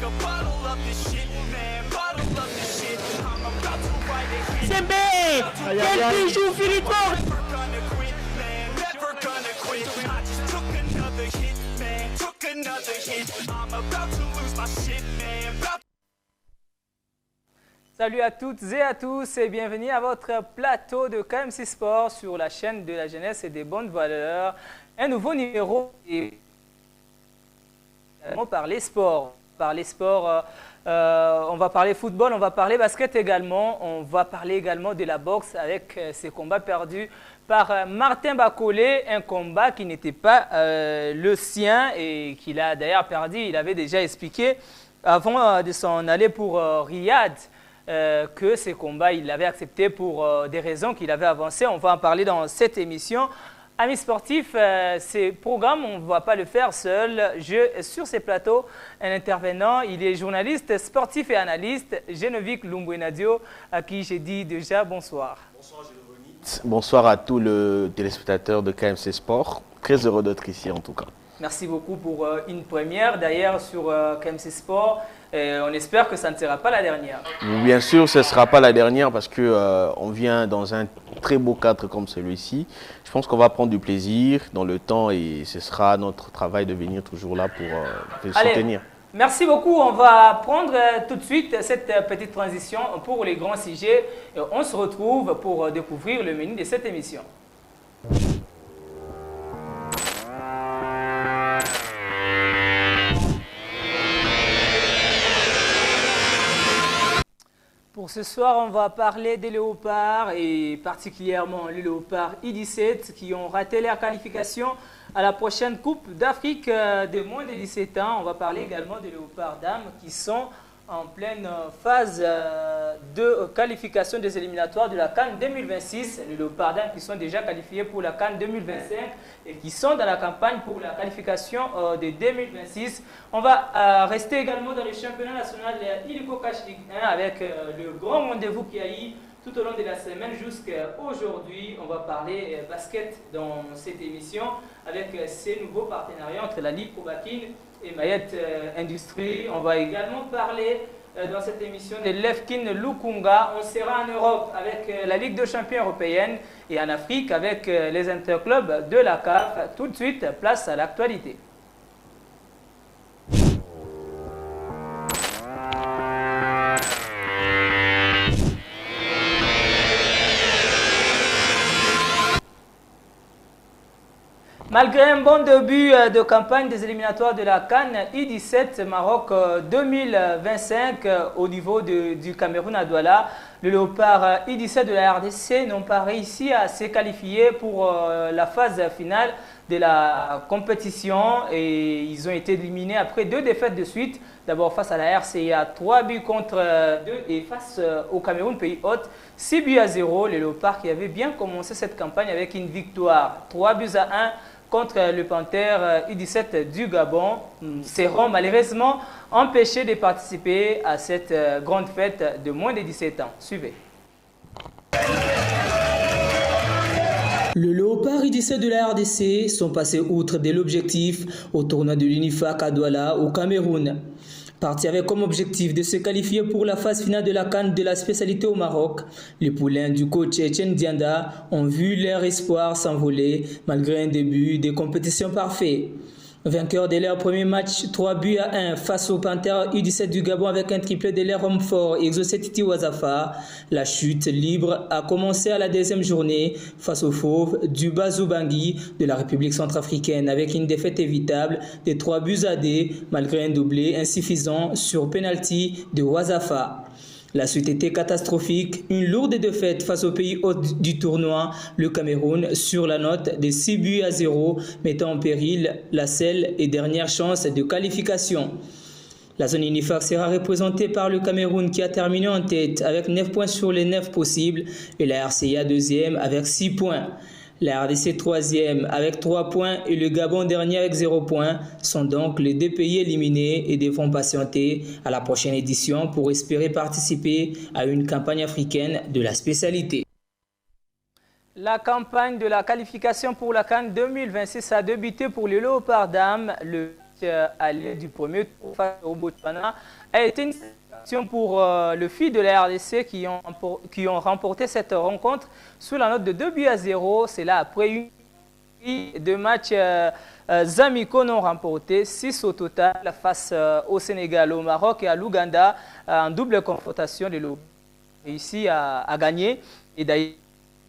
Sembe, quel bijou Philippe. Salut à toutes et à tous et bienvenue à votre plateau de KMC Sport sur la chaîne de la jeunesse et des bonnes valeurs. Un nouveau numéro et on va parler sport. On va parler football, on va parler basket également. On va parler également de la boxe avec ces combats perdus par Martin Bakolé. Un combat qui n'était pas le sien et qu'il a d'ailleurs perdu. Il avait déjà expliqué avant de s'en aller pour Riyad. Que ces combats, il l'avait accepté pour des raisons qu'il avait avancées. On va en parler dans cette émission. Amis sportifs, ces programmes, on ne va pas le faire seul. Sur ces plateaux, un intervenant, il est journaliste, sportif et analyste, Geneviève Lumbwenadio, à qui j'ai dit déjà bonsoir. Bonsoir Geneviève. Bonsoir à tous les téléspectateurs de KMC Sport. Très heureux d'être ici en tout cas. Merci beaucoup pour une première d'ailleurs sur KMC Sport. On espère que ça ne sera pas la dernière. Bien sûr, ce ne sera pas la dernière parce qu'on vient dans un très beau cadre comme celui-ci. Je pense qu'on va prendre du plaisir dans le temps et ce sera notre travail de venir toujours là pour soutenir. Merci beaucoup. On va prendre tout de suite cette petite transition pour les grands sujets. On se retrouve pour découvrir le menu de cette émission. Pour ce soir, on va parler des léopards et particulièrement les léopards I-17 qui ont raté leur qualification à la prochaine Coupe d'Afrique de moins de 17 ans. On va parler également des léopards dames qui sont en pleine phase de qualification des éliminatoires de la CAN 2026. Les léopards dames qui sont déjà qualifiés pour la CAN 2025 et qui sont dans la campagne pour la qualification de 2026. On va rester également dans le championnat national Illico Cash League 1 avec le grand rendez-vous qu'il y a eu tout au long de la semaine jusqu'à aujourd'hui. On va parler basket dans cette émission avec ces nouveaux partenariats entre la Ligue Probakin et Mayette Industrie. On va également parler dans cette émission de Lefkin Lukunga. On sera en Europe avec la Ligue de champions européenne et en Afrique avec les interclubs de la CAF. Tout de suite, place à l'actualité. Malgré un bon début de campagne des éliminatoires de la CAN I-17 Maroc 2025 au niveau du Cameroun à Douala, le léopard I-17 de la RDC n'ont pas réussi à se qualifier pour la phase finale de la compétition et ils ont été éliminés après 2 défaites de suite. D'abord face à la RCA, 3 buts contre 2 et face au Cameroun, pays hôte, 6 buts à 0. Les léopards qui avaient bien commencé cette campagne avec une victoire, 3 buts à 1 contre le Panthère U17 du Gabon, seront malheureusement empêchés de participer à cette grande fête de moins de 17 ans. Suivez. Le léopard U17 de la RDC sont passés outre de l'objectif au tournoi de l'UNIFAC à Douala au Cameroun. Parti avec comme objectif de se qualifier pour la phase finale de la CAN de la spécialité au Maroc, les poulains du coach Etienne Dianda ont vu leur espoir s'envoler malgré un début de compétition parfait. Vainqueur de leur premier match 3 buts à 1 face au Panthère U17 du Gabon avec un triplé de leur homme fort Exocet Titi Wazafa, la chute libre a commencé à la deuxième journée face aux fauves du Bazou Bangui de la République centrafricaine avec une défaite évitable de 3 buts à 2 malgré un doublé insuffisant sur penalty de Wazafa. La suite était catastrophique, une lourde défaite face au pays hôte du tournoi, le Cameroun, sur la note de 6 buts à 0, mettant en péril la seule et dernière chance de qualification. La zone UNIFAC sera représentée par le Cameroun qui a terminé en tête avec 9 points sur les 9 possibles et la RCA deuxième avec 6 points. La RDC troisième avec 3 points et le Gabon dernier avec 0 points sont donc les 2 pays éliminés et devront patienter à la prochaine édition pour espérer participer à une campagne africaine de la spécialité. La campagne de la qualification pour la CAN 2026 a débuté pour les léopards dames. Le aller du premier tour face au Botswana a été une satisfaction pour le filles de la RDC qui ont remporté cette rencontre sous la note de 2-0. C'est là après une série de matchs amicaux non remportés, 6 au total face au Sénégal, au Maroc et à l'Ouganda en double confrontation. De l'eau réussi à gagner. Et d'ailleurs,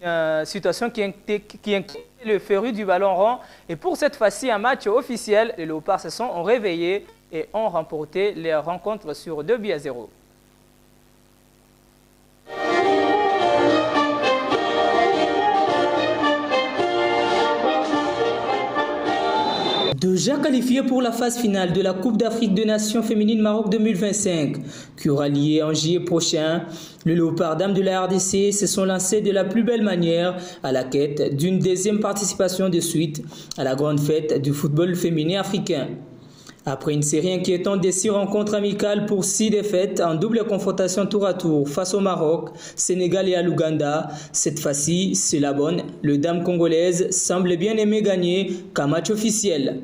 une situation qui inquiète le féru du ballon rond. Et pour cette fois-ci, un match officiel, les Léopards se sont réveillés et ont remporté les rencontres sur 2-0. Déjà qualifié pour la phase finale de la Coupe d'Afrique des Nations féminines Maroc 2025, qui aura lieu en juillet prochain, les Léopards dames de la RDC se sont lancés de la plus belle manière à la quête d'une deuxième participation de suite à la grande fête du football féminin africain. Après une série inquiétante de 6 rencontres amicales pour 6 défaites en double confrontation tour à tour face au Maroc, Sénégal et à l'Ouganda, cette fois-ci, c'est la bonne. Le dame congolaise semble bien aimer gagner qu'un match officiel.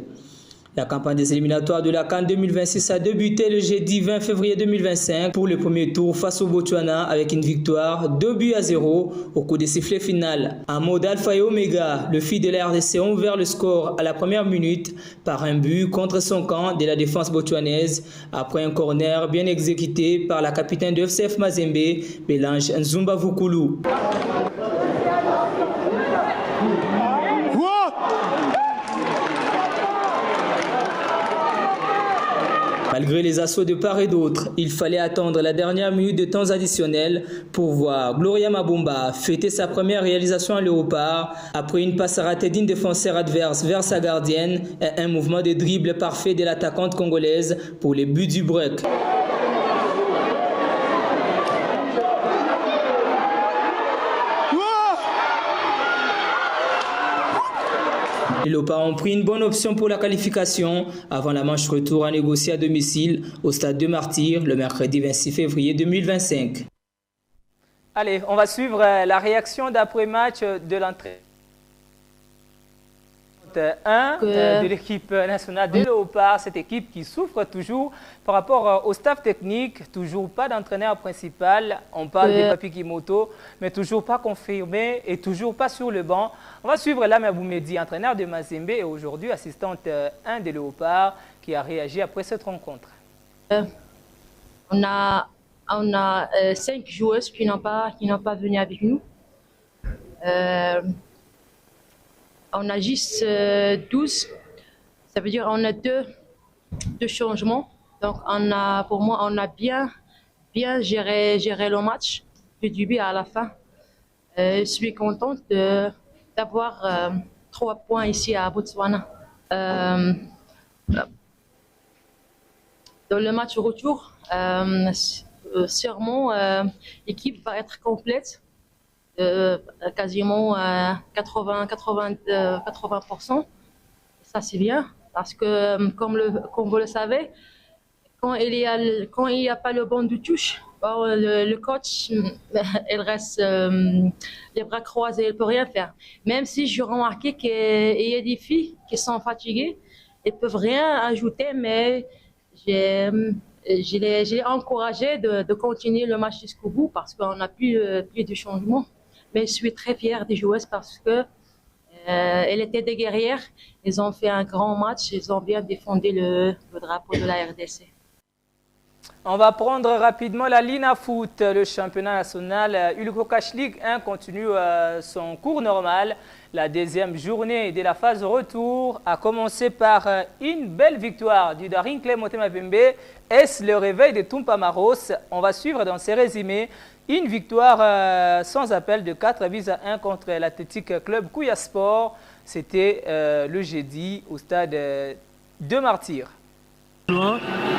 La campagne des éliminatoires de la CAN 2026 a débuté le jeudi 20 février 2025 pour le premier tour face au Botswana avec une victoire 2-0 au coup de sifflet final. En mode alpha et oméga, le filles de la RDC ont ouvert le score à la première minute par un but contre son camp de la défense botswanaise après un corner bien exécuté par la capitaine de FCF Mazembe, Belange Nzumba Vukulu. Malgré les assauts de part et d'autre, il fallait attendre la dernière minute de temps additionnel pour voir Gloria Mabumba fêter sa première réalisation à Léopard après une passe ratée d'une défenseur adverse vers sa gardienne et un mouvement de dribble parfait de l'attaquante congolaise pour les buts du break. Les Léopards ont pris une bonne option pour la qualification avant la manche retour à négocier à domicile au stade de Martyrs le mercredi 26 février 2025. Allez, on va suivre la réaction d'après-match de l'entrée 1 de l'équipe nationale des Léopards, cette équipe qui souffre toujours par rapport au staff technique, toujours pas d'entraîneur principal, on parle de Papi Kimoto, mais toujours pas confirmé et toujours pas sur le banc. On va suivre Lam Aboumedi, entraîneur de Mazembe et aujourd'hui assistante 1 des Léopards, qui a réagi après cette rencontre. On a 5 joueuses qui n'ont pas venu avec nous. On a juste 12, ça veut dire qu'on a deux changements. Donc pour moi, on a bien géré le match du début à la fin. Je suis contente d'avoir 3 points ici à Botswana. Dans le match retour, sûrement l'équipe va être complète. Quasiment 80%. Ça c'est bien parce que comme vous le savez, quand il n'y a pas le banc de touche, le coach il reste les bras croisés, il ne peut rien faire. Même si j'ai remarqué qu'il y a des filles qui sont fatiguées, elles ne peuvent rien ajouter, mais je l'ai encouragé de continuer le match jusqu'au bout parce qu'on n'a plus de changement. Mais je suis très fière des joueuses parce qu'elles étaient des guerrières. Elles ont fait un grand match. Elles ont bien défendu le drapeau de la RDC. On va prendre rapidement la Lina Foot. Le championnat national Ulco Cash League 1 continue son cours normal. La deuxième journée de la phase retour a commencé par une belle victoire du Daring Clé Motema Bembe. Est-ce le réveil de Tumpa Maros? On va suivre dans ces résumés une victoire sans appel de 4-1 contre l'Athletic Club Kouya Sport. C'était le jeudi au stade de Martyrs.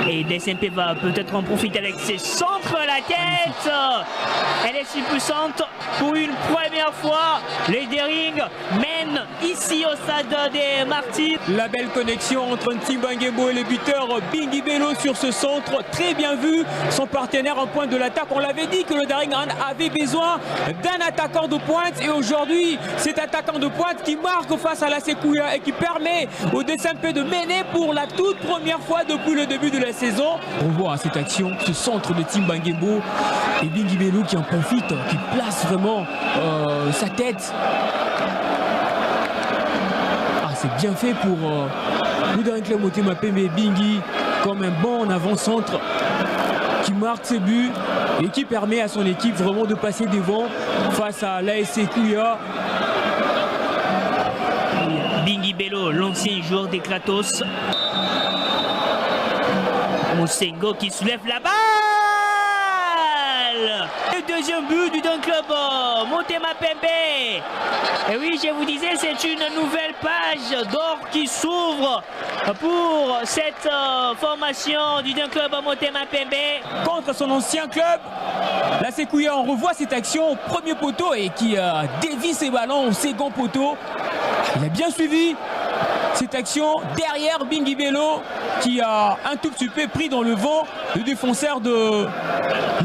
Et DSMP va peut-être en profiter avec ses centres à la tête. Elle est si puissante pour une première fois. Les Daring mènent mène ici au stade des Martyrs. La belle connexion entre Ntimba Ngembo et le buteur Bingi Bello sur ce centre, très bien vu. Son partenaire en pointe de l'attaque, on l'avait dit que le Daring avait besoin d'un attaquant de pointe et aujourd'hui cet attaquant de pointe qui marque face à la Sekouya et qui permet au DSMP de mener pour la toute première fois depuis le début de la saison. On voit cette action, ce centre de Ntimba Ngembo et Bingi Bello qui en profite, qui place vraiment sa tête. C'est bien fait pour le Daring Club Motema Pembe. Bingi comme un bon avant-centre qui marque ses buts et qui permet à son équipe vraiment de passer devant face à l'AS Sekouya. Bingi Bello, l'ancien joueur des Kratos. Mosengo qui soulève la balle. Le deuxième but du Daring Club Motema Pembe. Et oui, je vous disais, c'est une nouvelle page d'or qui s'ouvre pour cette formation du Daring Club Motema Pembe. Contre son ancien club, la Sekouya, on revoit cette action au premier poteau et qui dévie ses ballons au second poteau. Il a bien suivi cette action derrière Bingi Bello qui a un tout petit peu pris dans le vent le défenseur de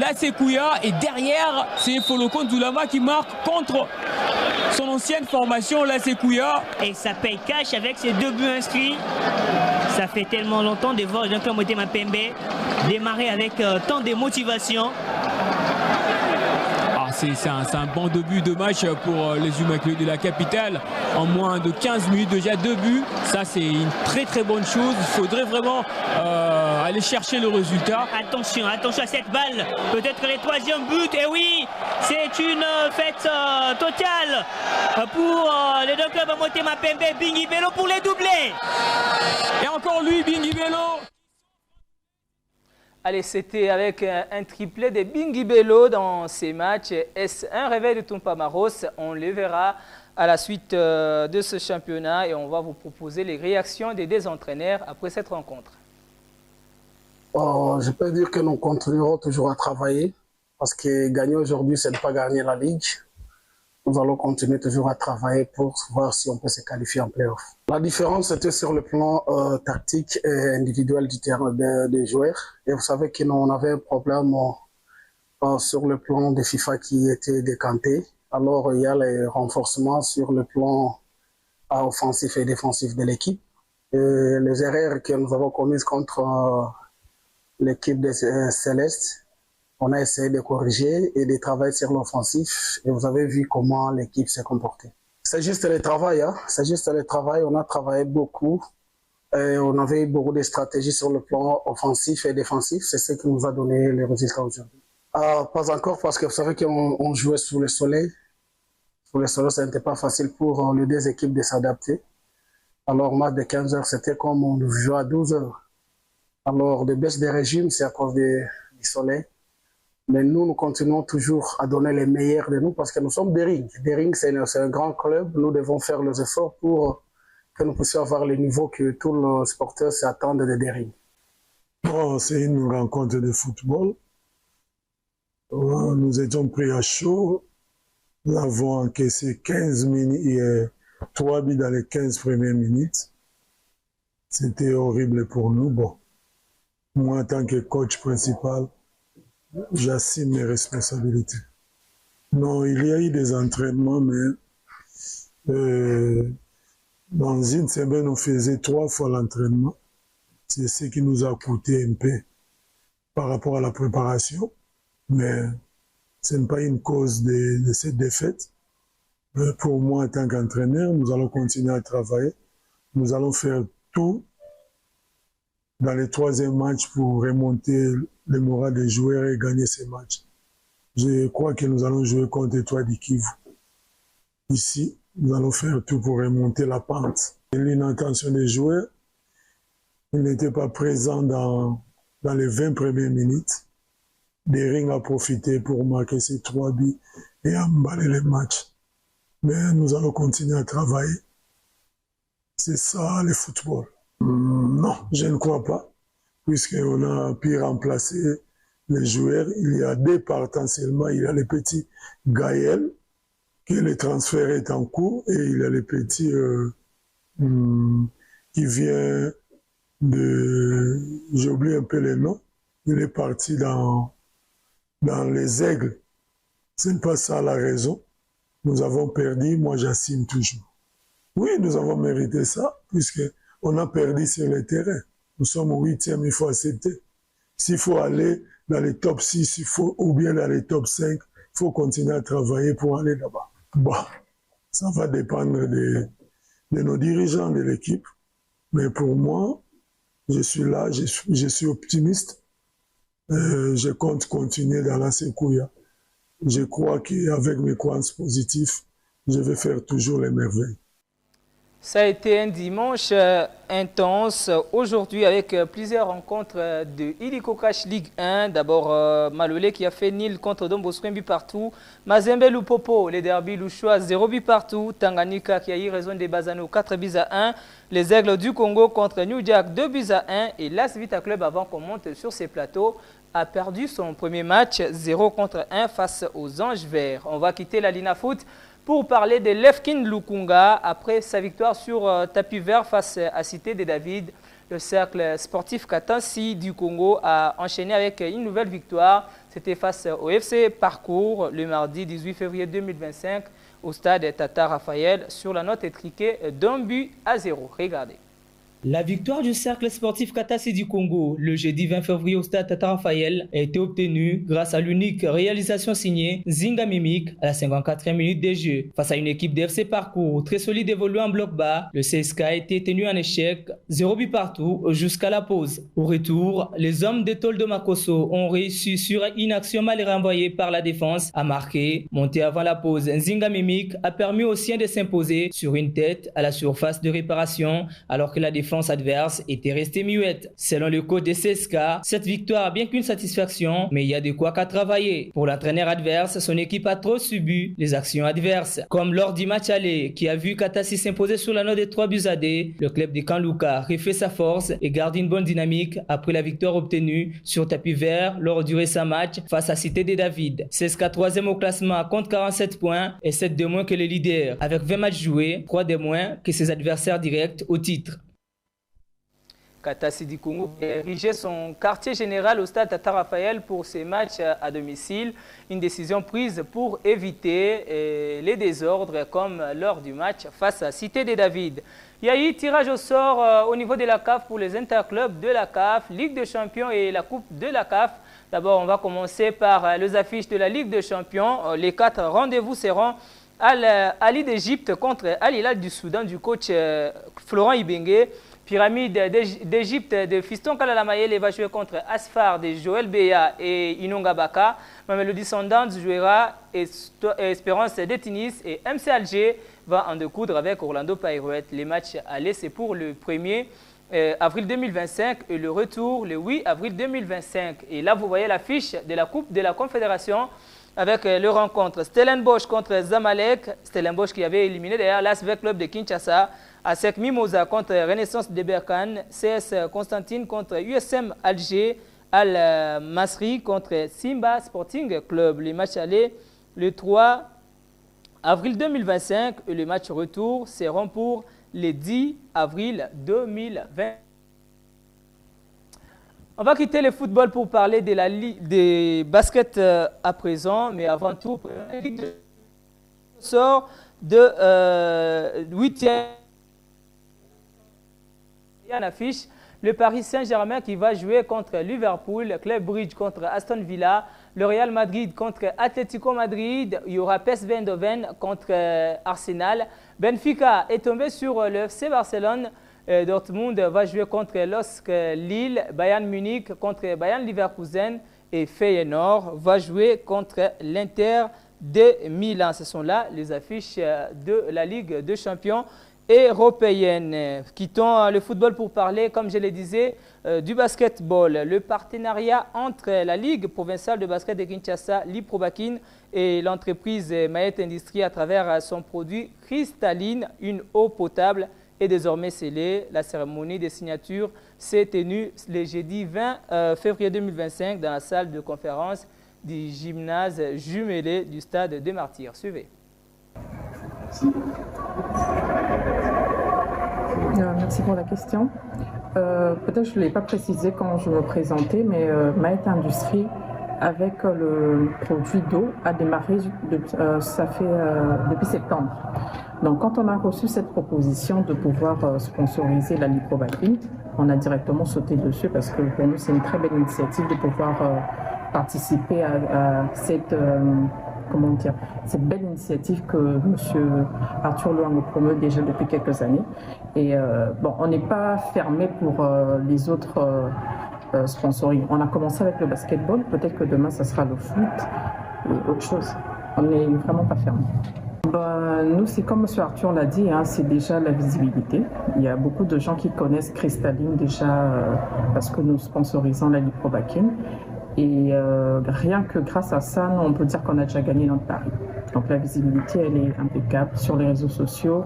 la Sekouya et derrière c'est Foloko Ndoulama qui marque contre son ancienne formation la Sekouya. Et ça paye cash avec ses 2 buts inscrits. Ça fait tellement longtemps de voir Jean-Claude Motema Pembe démarrer avec tant de motivation. C'est un bon début de match pour les Immaculés de la capitale. En moins de 15 minutes, déjà 2 buts. Ça, c'est une très bonne chose. Il faudrait vraiment aller chercher le résultat. Attention à cette balle. Peut-être le 3e but. Et oui, c'est une fête totale pour le Daring Club Motema Pembe. Bingi Bello pour les doublés. Et encore lui, Bingi Bello. Allez, c'était avec un triplé de Bingi Bello dans ces matchs. Est-ce un réveil de Toumpa Maros? On le verra à la suite de ce championnat et on va vous proposer les réactions des 2 entraîneurs après cette rencontre. Je peux dire que nous continuerons toujours à travailler parce que gagner aujourd'hui, c'est ne pas gagner la Ligue. Nous allons continuer toujours à travailler pour voir si on peut se qualifier en play-off. La différence était sur le plan tactique et individuel du terrain des joueurs. Et vous savez qu'on avait un problème sur le plan de FIFA qui était décanté. Alors il y a les renforcements sur le plan offensif et défensif de l'équipe. Et les erreurs que nous avons commises contre l'équipe des Célestes, on a essayé de corriger et de travailler sur l'offensif et vous avez vu comment l'équipe s'est comportée. C'est juste le travail, hein? C'est juste le travail. On a travaillé beaucoup et on avait beaucoup de stratégies sur le plan offensif et défensif. C'est ce qui nous a donné les résultats aujourd'hui. Pas encore parce que vous savez qu'on jouait sous le soleil. Sous le soleil, ça n'était pas facile pour les 2 équipes de s'adapter. Alors, match de 15 heures, c'était comme on jouait à 12 heures. Alors, de baisse des régimes, c'est à cause du soleil. Mais nous continuons toujours à donner les meilleurs de nous parce que nous sommes Daring. Daring, c'est un grand club. Nous devons faire les efforts pour que nous puissions avoir le niveau que tous les sporteurs s'attendent de Daring. Bon, c'est une rencontre de football. Nous étions pris à chaud. Nous avons encaissé 15 minutes, 3 buts dans les 15 premières minutes. C'était horrible pour nous. Bon, moi, en tant que coach principal, j'assume mes responsabilités. Non, il y a eu des entraînements, mais dans une semaine, on faisait 3 fois l'entraînement. C'est ce qui nous a coûté un peu par rapport à la préparation, mais ce n'est pas une cause de cette défaite. Mais pour moi, en tant qu'entraîneur, nous allons continuer à travailler. Nous allons faire tout dans les 3e matchs pour remonter le moral des joueurs et gagner ces matchs. Je crois que nous allons jouer contre Étoile du Kivu. Ici, nous allons faire tout pour remonter la pente. L'intention des joueurs, ils n'étaient pas présents dans les 20 premières minutes. Daring a profité pour marquer ces 3 buts et emballer les matchs. Mais nous allons continuer à travailler. C'est ça le football. Non, je ne crois pas, puisqu'on a pu remplacer les joueurs. Il y a 2 partants seulement. Il y a le petit Gaël, que le transfert est en cours et il y a le petit qui vient de... J'ai oublié un peu les noms. Il est parti dans les Aigles. Ce n'est pas ça la raison. Nous avons perdu, moi j'assume toujours. Oui, nous avons mérité ça, puisqu'on a perdu sur le terrain. Nous sommes au 8e, il faut accepter. S'il faut aller dans les top 6, ou bien dans les top 5, il faut continuer à travailler pour aller là-bas. Bon, ça va dépendre de nos dirigeants de l'équipe. Mais pour moi, je suis là, je suis optimiste. Je compte continuer dans la Séquoia. Je crois qu'avec mes croyances positives, je vais faire toujours les merveilles. Ça a été un dimanche intense aujourd'hui avec plusieurs rencontres de Illico Cash Ligue 1. D'abord Malolé qui a fait nil contre Don Bosco, un but partout. Mazembe Lupopo, les derby Louchois, 0 but partout. Tanganyika qui a eu raison des Bazano, 4 buts à 1. Les Aigles du Congo contre New Jack, 2 buts à 1. Et l'As Vita Club, avant qu'on monte sur ces plateaux, a perdu son premier match 0 contre 1 face aux Anges Verts. On va quitter la Lina Foot pour parler de Lefkin Lukunga. Après sa victoire sur tapis vert face à Cité des David, le cercle sportif Katansi du Congo a enchaîné avec une nouvelle victoire. C'était face au FC Parcours le mardi 18 février 2025 au stade Tata Raphaël sur la note étriquée d'1 but à 0. Regardez. La victoire du cercle sportif Katassi du Congo le jeudi 20 février au stade Tata Raphaël a été obtenue grâce à l'unique réalisation signée Zinga Mimic à la 54e minute des jeux. Face à une équipe d'FC Parcours très solide évoluant en bloc bas, le CSK a été tenu en échec, 0 but partout jusqu'à la pause. Au retour, les hommes d'étoile de Makosso ont réussi sur une action mal renvoyée par la défense à marquer. Monté avant la pause, Zinga Mimic a permis aux siens de s'imposer sur une tête à la surface de réparation alors que la défense adverse était restée muette. Selon le coach de CSK, cette victoire, bien qu'une satisfaction, mais il y a de quoi qu'à travailler. Pour l'entraîneur adverse, son équipe a trop subi les actions adverses. Comme lors du match aller, qui a vu Katassi s'imposer sur la note de 3 buts à 2, le club de Kanluka refait sa force et garde une bonne dynamique après la victoire obtenue sur tapis vert lors du récent match face à Cité des David. CSK 3e au classement compte 47 points et 7 de moins que les leaders. Avec 20 matchs joués, 3 de moins que ses adversaires directs au titre. Katassi du Congo a érigé son quartier général au stade Tata Raphaël pour ses matchs à domicile. Une décision prise pour éviter les désordres comme lors du match face à Cité des David. Il y a eu tirage au sort au niveau de la CAF pour les interclubs de la CAF, Ligue des Champions et la Coupe de la CAF. D'abord, on va commencer par les affiches de la Ligue des Champions. Les 4 rendez-vous seront Ali d'Égypte contre Al Hilal du Soudan du coach Florent Ibenge. Pyramide d'Égypte de Fiston Kalalamayele va jouer contre Asfar de Joël Beya et Inonga Baka. Mamelody Sundowns jouera Espérance de Tunis et MC Alger va en découdre avec Orlando Pirates. Les matchs allés, c'est pour le 1er avril 2025 et le retour le 8 avril 2025. Et là, vous voyez l'affiche de la Coupe de la Confédération avec le rencontre Stellenbosch contre Zamalek. Stellenbosch qui avait éliminé d'ailleurs l'Asvel Club de Kinshasa. ASEC Mimosa contre Renaissance de Berkane, CS Constantine contre USM Alger, Al Masri contre Simba Sporting Club. Les matchs allés le 3 avril 2025 et les matchs retour seront pour le 10 avril 2020. On va quitter le football pour parler de la des basket à présent, mais avant tout, sort de 8e. En affiche, le Paris Saint-Germain qui va jouer contre Liverpool, Club Brugge contre Aston Villa, le Real Madrid contre Atlético Madrid, il y aura PSV Eindhoven contre Arsenal. Benfica est tombé sur le FC Barcelone, Dortmund va jouer contre LOSC Lille, Bayern Munich contre Bayern Leverkusen et Feyenoord va jouer contre l'Inter de Milan. Ce sont là les affiches de la Ligue des Champions européenne. Quittons le football pour parler, comme je le disais, du basketball. Le partenariat entre la Ligue provinciale de basket de Kinshasa, l'Iprobakin, et l'entreprise Mayette Industrie à travers son produit cristalline, une eau potable, est désormais scellée. La cérémonie de signature s'est tenue le jeudi 20 février 2025 dans la salle de conférence du gymnase jumelé du stade des Martyrs. Suivez. Merci pour la question. Peut-être je ne l'ai pas précisé quand je me présentais, mais Maët Industrie, avec le produit d'eau, a démarré depuis septembre. Donc quand on a reçu cette proposition de pouvoir sponsoriser la Liprobacline, on a directement sauté dessus parce que pour nous c'est une très belle initiative de pouvoir participer à cette... comment dire, cette belle initiative que M. Arthur Luango promeut déjà depuis quelques années. Et bon, on n'est pas fermé pour les autres sponsoring. On a commencé avec le basketball, peut-être que demain ça sera le foot et autre chose. On n'est vraiment pas fermé. Ben, nous, c'est comme M. Arthur l'a dit, hein, c'est déjà la visibilité. Il y a beaucoup de gens qui connaissent Cristalline déjà parce que nous sponsorisons la Liprobacline. Et rien que grâce à ça, on peut dire qu'on a déjà gagné notre pari. Donc la visibilité, elle est impeccable sur les réseaux sociaux,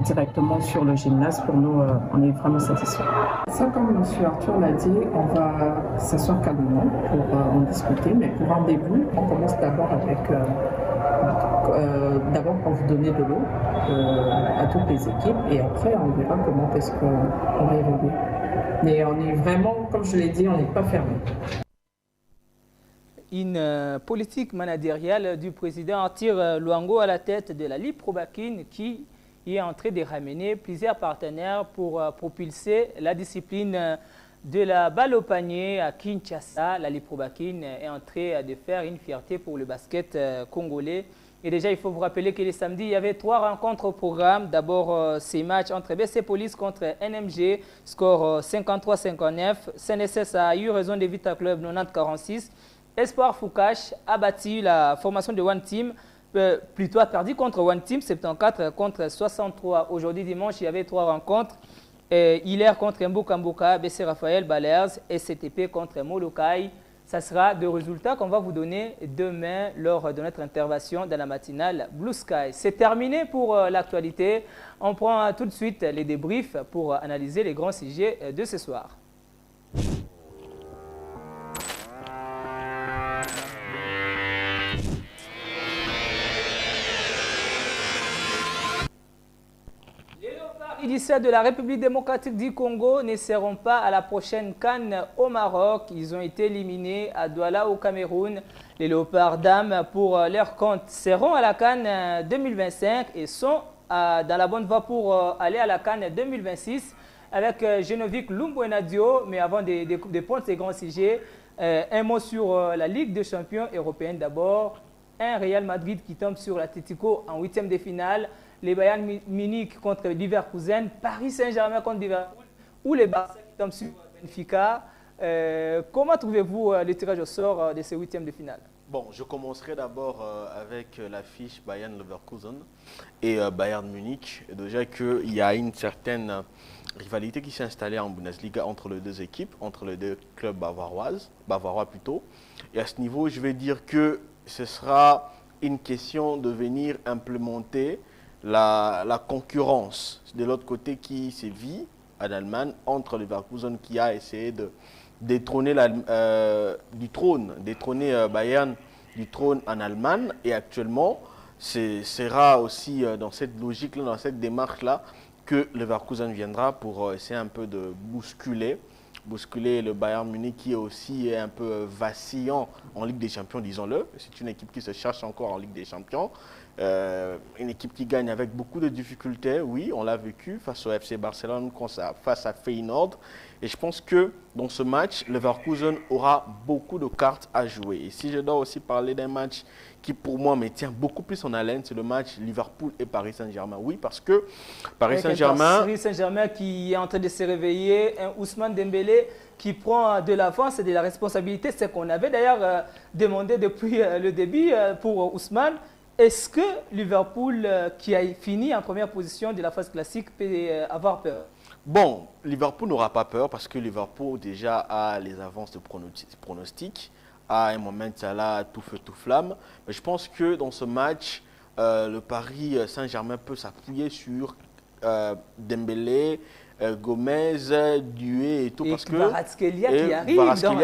directement sur le gymnase. Pour nous, on est vraiment satisfaits. Ça, comme M. Arthur l'a dit, on va s'asseoir calmement pour en discuter. Mais pour un début, on commence d'abord avec... d'abord pour vous donner de l'eau à toutes les équipes. Et après, on verra comment est-ce qu'on va évoluer. Mais on est vraiment, comme je l'ai dit, on n'est pas fermé. Une politique managériale du président Arthur Luango à la tête de la Liprobacline qui est en train de ramener plusieurs partenaires pour propulser la discipline de la balle au panier à Kinshasa. La Liprobacline est en train de faire une fierté pour le basket congolais. Et déjà, il faut vous rappeler que le samedi, il y avait 3 rencontres au programme. D'abord, ces matchs entre BC Police contre NMG, score 53-59. CNSS a eu raison de Vita Club 90-46. Espoir Foucache a battu la formation de One Team, plutôt a perdu contre One Team, 74 contre 63. Aujourd'hui, dimanche, il y avait 3 rencontres. Hilaire contre Mboka, BC Raphaël Balears et CTP contre Molokai. Ça sera des résultats qu'on va vous donner demain lors de notre intervention dans la matinale Blue Sky. C'est terminé pour l'actualité. On prend tout de suite les débriefs pour analyser les grands sujets de ce soir. Les 17 de la République démocratique du Congo ne seront pas à la prochaine CAN au Maroc. Ils ont été éliminés à Douala au Cameroun. Les Léopards dames, pour leur compte, seront à la CAN 2025 et sont dans la bonne voie pour aller à la CAN 2026 avec Genovic Lumbuenadio. Mais avant de prendre ces grands sujets, un mot sur la Ligue des champions européenne d'abord. Un Real Madrid qui tombe sur l'Atlético en 8e de finale. Les Bayern Munich contre Leverkusen, Paris Saint-Germain contre Liverpool ou les Barça qui tombent sur Benfica. Comment trouvez-vous le tirage au sort de ces 8e de finale? Bon, je commencerai d'abord avec l'affiche Bayern Leverkusen et Bayern Munich. Déjà qu'il y a une certaine rivalité qui s'est installée en Bundesliga entre les deux équipes, entre les deux clubs bavarois plutôt. Et à ce niveau, je vais dire que ce sera une question de venir implémenter la concurrence de l'autre côté qui sévit en Allemagne entre Leverkusen qui a essayé de détrôner Bayern du trône en Allemagne et actuellement ce sera aussi dans cette logique-là, dans cette démarche-là que Leverkusen viendra pour essayer un peu de bousculer le Bayern Munich qui est aussi un peu vacillant en Ligue des Champions, disons-le. C'est une équipe qui se cherche encore en Ligue des Champions. Une équipe qui gagne avec beaucoup de difficultés, oui, on l'a vécu face au FC Barcelone, face à Feyenoord. Et je pense que dans ce match, Leverkusen aura beaucoup de cartes à jouer. Et si je dois aussi parler d'un match qui pour moi me tient beaucoup plus en haleine, c'est le match Liverpool et Paris Saint-Germain. Oui, parce que Paris Saint-Germain qui est en train de se réveiller, un Ousmane Dembélé qui prend de l'avance et de la responsabilité, c'est qu'on avait d'ailleurs demandé depuis le début pour Ousmane. Est-ce que Liverpool, qui a fini en première position de la phase classique, peut avoir peur? Bon, Liverpool n'aura pas peur parce que Liverpool déjà a les avances de pronostics, a un moment Salah tout feu tout flamme. Mais je pense que dans ce match, le Paris Saint-Germain peut s'appuyer sur Dembélé, Gomez, Doué et tout. Et parce que Kvaratskhelia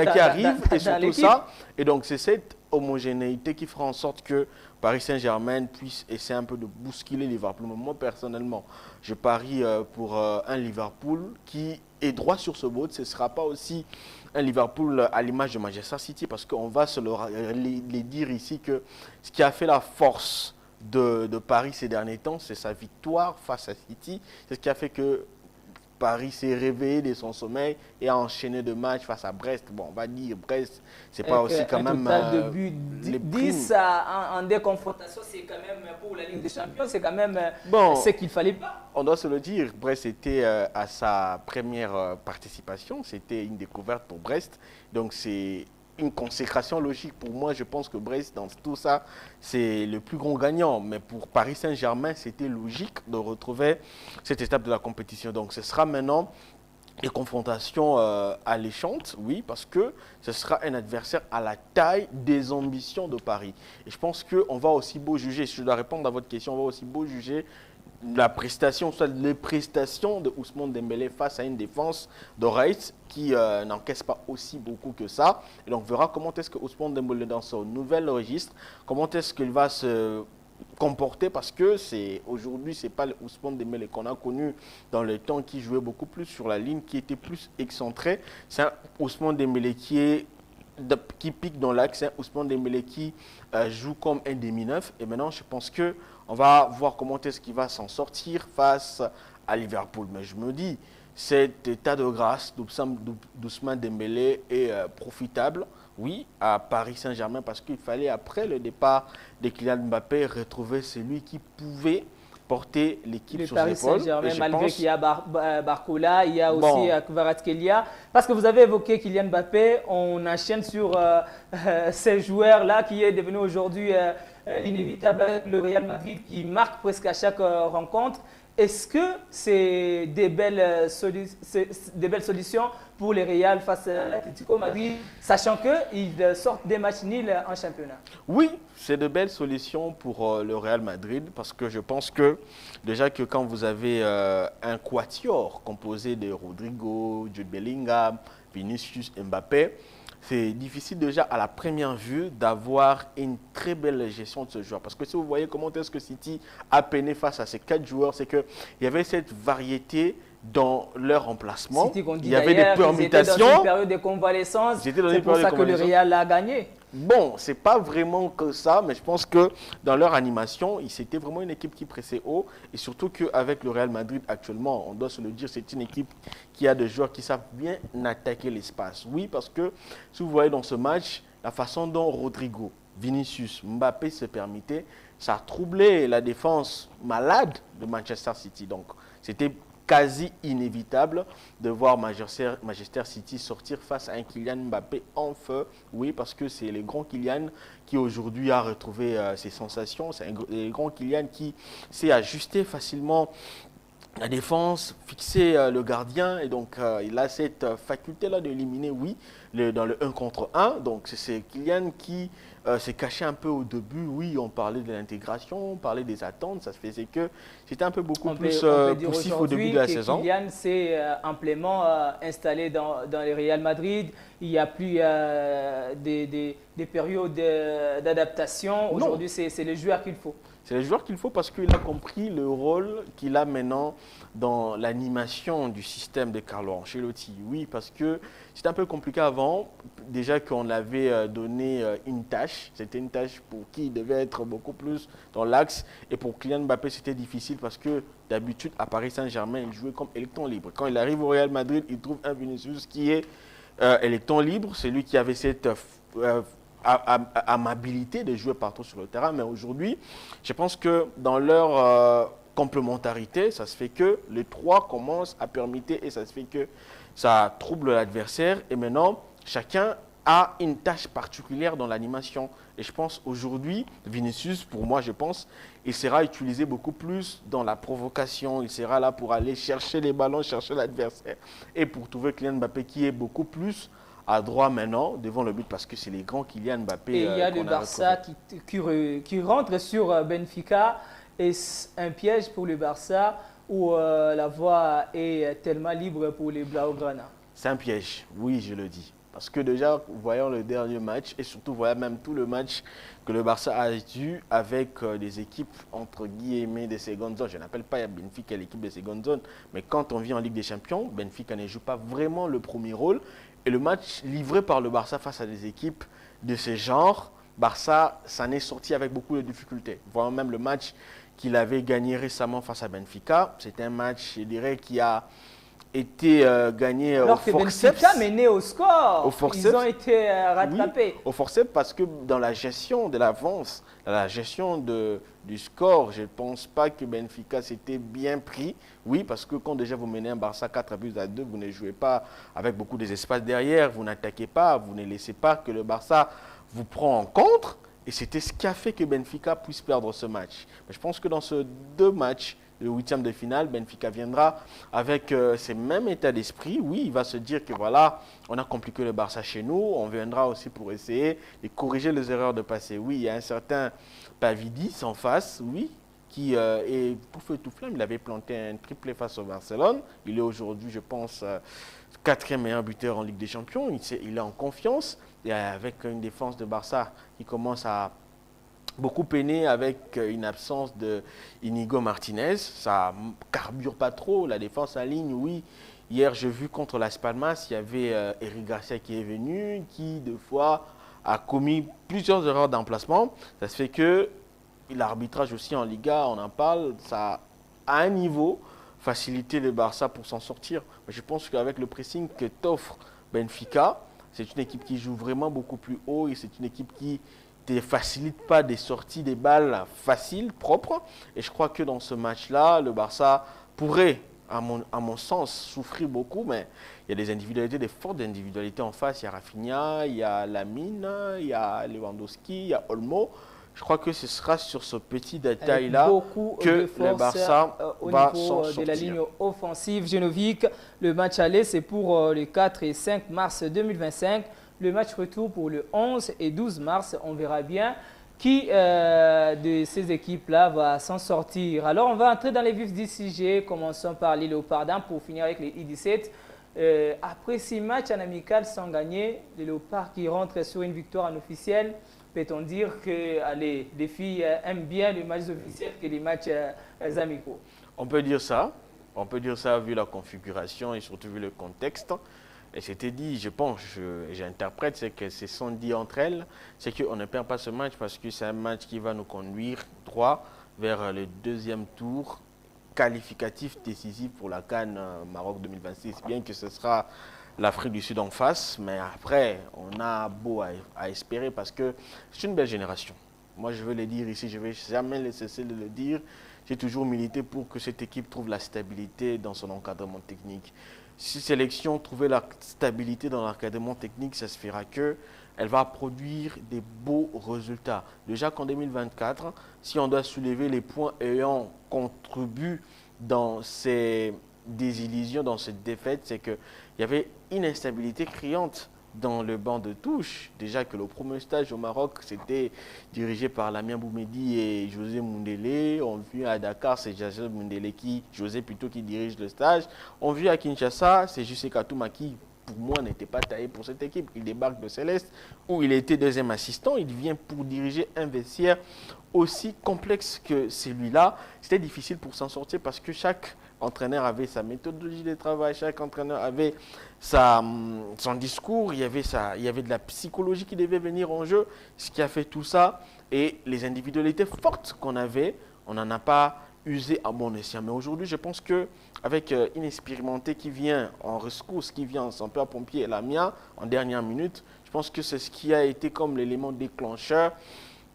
qui arrive et surtout ça. Et donc c'est cette homogénéité qui fera en sorte que Paris Saint-Germain puisse essayer un peu de bousculer Liverpool. Moi, personnellement, je parie pour un Liverpool qui est droit sur ce bout. Ce ne sera pas aussi un Liverpool à l'image de Manchester City, parce qu'on va se les dire ici que ce qui a fait la force de Paris ces derniers temps, c'est sa victoire face à City. C'est ce qui a fait que Paris s'est réveillé de son sommeil et a enchaîné de matchs face à Brest. Bon, on va dire Brest, c'est pas aussi quand même... Un total de buts 10 en des confrontations, c'est quand même, pour la Ligue des Champions, c'est quand même ce qu'il ne fallait pas. On doit se le dire, Brest était à sa première participation, c'était une découverte pour Brest. Donc c'est une consécration logique pour moi. Je pense que Brest, dans tout ça, c'est le plus grand gagnant. Mais pour Paris Saint-Germain, c'était logique de retrouver cette étape de la compétition. Donc ce sera maintenant des confrontations alléchantes, oui, parce que ce sera un adversaire à la taille des ambitions de Paris. Et je pense qu'on va aussi beau juger, si je dois répondre à votre question, on va aussi beau juger la prestation, soit les prestations de Ousmane Dembélé face à une défense de Reims qui n'encaisse pas aussi beaucoup que ça. Et donc on verra comment est-ce que Ousmane Dembélé dans son nouvel registre, comment est-ce qu'il va se comporter, parce que aujourd'hui c'est pas le Ousmane Dembélé qu'on a connu dans le temps, qui jouait beaucoup plus sur la ligne, qui était plus excentré. C'est un Ousmane Dembélé qui pique dans l'axe, c'est un Ousmane Dembélé qui joue comme un demi-neuf. Et maintenant je pense que on va voir comment est-ce qu'il va s'en sortir face à Liverpool. Mais je me dis, cet état de grâce d'Ousmane Dembélé est profitable, oui, à Paris Saint-Germain, parce qu'il fallait, après le départ de Kylian Mbappé, retrouver celui qui pouvait porter l'équipe sur ses épaules. Malgré qu'il y a Barcola, il y a aussi Kvaratskhelia. Parce que vous avez évoqué Kylian Mbappé, on enchaîne sur ces joueurs-là qui est devenu aujourd'hui inévitable avec le Real Madrid, qui marque presque à chaque rencontre. Est-ce que c'est des belles solutions pour les Real face à l'Atlético Madrid, sachant qu'ils sortent des matchs nuls en championnat? Oui, c'est de belles solutions pour le Real Madrid, parce que je pense que déjà que quand vous avez un quatuor composé de Rodrigo, Jude Bellingham, Vinicius, Mbappé, c'est difficile déjà à la première vue d'avoir une très belle gestion de ce joueur. Parce que si vous voyez comment est-ce que City a peiné face à ces 4 joueurs, c'est qu'il y avait cette variété dans leur emplacement. City, il y avait des permutations. Ils étaient dans une période de convalescence. C'est pour ça que le Real a gagné. Bon, ce n'est pas vraiment que ça, mais je pense que dans leur animation, c'était vraiment une équipe qui pressait haut. Et surtout qu'avec le Real Madrid actuellement, on doit se le dire, c'est une équipe qui a des joueurs qui savent bien attaquer l'espace. Oui, parce que si vous voyez dans ce match, la façon dont Rodrigo, Vinicius, Mbappé se permettaient, ça a troublé la défense malade de Manchester City. Donc, c'était quasi inévitable de voir Manchester City sortir face à un Kylian Mbappé en feu. Oui, parce que c'est le grand Kylian qui aujourd'hui a retrouvé ses sensations. C'est le grand Kylian qui s'est ajusté facilement la défense, fixer le gardien, et donc il a cette faculté-là d'éliminer, oui, dans le 1 contre 1. Donc c'est Kylian qui s'est caché un peu au début. Oui, on parlait de l'intégration, on parlait des attentes, ça se faisait que c'était un peu beaucoup plus poussif au début de la saison. Kylian s'est amplement installé dans le Real Madrid. Il n'y a plus des périodes d'adaptation. Aujourd'hui, c'est le joueur qu'il faut. C'est le joueur qu'il faut, parce qu'il a compris le rôle qu'il a maintenant dans l'animation du système de Carlo Ancelotti. Oui, parce que c'était un peu compliqué avant. Déjà qu'on avait donné une tâche. C'était une tâche pour qui devait être beaucoup plus dans l'axe. Et pour Kylian Mbappé, c'était difficile parce que d'habitude, à Paris Saint-Germain, il jouait comme électron libre. Quand il arrive au Real Madrid, il trouve un Vinicius qui est électron libre. C'est lui qui avait cette amabilité de jouer partout sur le terrain. Mais aujourd'hui, je pense que dans leur complémentarité, ça se fait que les trois commencent à permuter et ça se fait que ça trouble l'adversaire. Et maintenant, chacun a une tâche particulière dans l'animation. Et je pense aujourd'hui, Vinicius, pour moi, je pense, il sera utilisé beaucoup plus dans la provocation. Il sera là pour aller chercher les ballons, chercher l'adversaire. Et pour trouver Kylian Mbappé qui est beaucoup plus à droit maintenant, devant le but, parce que c'est les grands Kylian Mbappé. Et il y a le Barça qui rentre sur Benfica. Est-ce un piège pour le Barça où la voie est tellement libre pour les Blaugrana? C'est un piège, oui, je le dis. Parce que déjà, voyant le dernier match et surtout voyant même tout le match que le Barça a eu avec des équipes entre guillemets de seconde zone. Je n'appelle pas Benfica l'équipe de seconde zone, mais quand on vit en Ligue des Champions, Benfica ne joue pas vraiment le premier rôle. Et le match livré par le Barça face à des équipes de ce genre, Barça s'en est sorti avec beaucoup de difficultés. Voyons même le match qu'il avait gagné récemment face à Benfica. C'était un match, je dirais, qui a été gagné alors au que forceps. Benfica menait au score. Au forceps. Ils ont été rattrapés. Oui, au forceps parce que dans la gestion de l'avance, dans la gestion du score, je ne pense pas que Benfica s'était bien pris. Oui, parce que quand déjà vous menez un Barça 4-2, vous ne jouez pas avec beaucoup d'espace derrière, vous n'attaquez pas, vous ne laissez pas que le Barça vous prend en contre. Et c'était ce qui a fait que Benfica puisse perdre ce match. Mais je pense que dans ces deux matchs, le huitième de finale, Benfica viendra avec ces mêmes états d'esprit. Oui, il va se dire que voilà, on a compliqué le Barça chez nous. On viendra aussi pour essayer de corriger les erreurs de passé. Oui, il y a un certain Pavidis en face, oui, qui est tout feu tout flamme. Il avait planté un triplé face au Barcelone. Il est aujourd'hui, je pense, quatrième meilleur buteur en Ligue des Champions. Il est en confiance. Et avec une défense de Barça qui commence à beaucoup peiné avec une absence de Inigo Martinez. Ça carbure pas trop. La défense en ligne, oui. Hier, j'ai vu contre Las Palmas, il y avait Eric Garcia qui est venu, qui, deux fois, a commis plusieurs erreurs d'emplacement. Ça se fait que l'arbitrage aussi en Liga, on en parle, ça a un niveau facilité le Barça pour s'en sortir. Mais je pense qu'avec le pressing que t'offre Benfica, c'est une équipe qui joue vraiment beaucoup plus haut et c'est une équipe qui ne facilite pas des sorties des balles faciles, propres. Et je crois que dans ce match-là, le Barça pourrait, à mon sens, souffrir beaucoup. Mais il y a des individualités, des fortes individualités en face. Il y a Rafinha, il y a Lamine, il y a Lewandowski, il y a Olmo. Je crois que ce sera sur ce petit détail-là que le Barça va s'en sortir. De la ligne offensive génovique. Le match aller, c'est pour le 4 et 5 mars 2025. Le match retour pour le 11 et 12 mars. On verra bien qui de ces équipes-là va s'en sortir. Alors, on va entrer dans les vifs du sujet. Commençons par les Léopardins pour finir avec les I-17. Après 6 matchs en amical sans gagner, les Léopards qui rentrent sur une victoire en officiel. Peut-on dire que allez, les filles aiment bien les matchs officiels que les matchs amicaux? On peut dire ça. On peut dire ça vu la configuration et surtout vu le contexte. Et c'était dit, je pense, j'interprète, c'est que se sont dit entre elles, c'est qu'on ne perd pas ce match parce que c'est un match qui va nous conduire droit vers le deuxième tour qualificatif décisif pour la CAN Maroc 2026. Bien que ce sera l'Afrique du Sud en face, mais après, on a beau à espérer parce que c'est une belle génération. Moi, je veux le dire ici, je ne vais jamais cesser de le dire. J'ai toujours milité pour que cette équipe trouve la stabilité dans son encadrement technique. Si sélection trouvait la stabilité dans l'encadrement technique, ça se fera qu'elle va produire des beaux résultats. Déjà qu'en 2024, si on doit soulever les points ayant contribué dans ces désillusions, dans cette défaite, c'est qu'il y avait une instabilité criante dans le banc de touche. Déjà que le premier stage au Maroc, c'était dirigé par Lamine Boumedi et José Mundele. On vit à Dakar, c'est José Mundele José plutôt qui dirige le stage. On vit à Kinshasa, c'est Jussi Katouma qui, pour moi, n'était pas taillé pour cette équipe. Il débarque de Céleste, où il était deuxième assistant. Il vient pour diriger un vestiaire aussi complexe que celui-là. C'était difficile pour s'en sortir parce que chaque entraîneur avait sa méthodologie de travail, chaque entraîneur avait son discours, il y avait de la psychologie qui devait venir en jeu, ce qui a fait tout ça. Et les individualités fortes qu'on avait, on n'en a pas usé à bon escient. Mais aujourd'hui, je pense qu'avec une expérimentée qui vient en rescousse, qui vient en sapeur-pompier, Lamia, en dernière minute, je pense que c'est ce qui a été comme l'élément déclencheur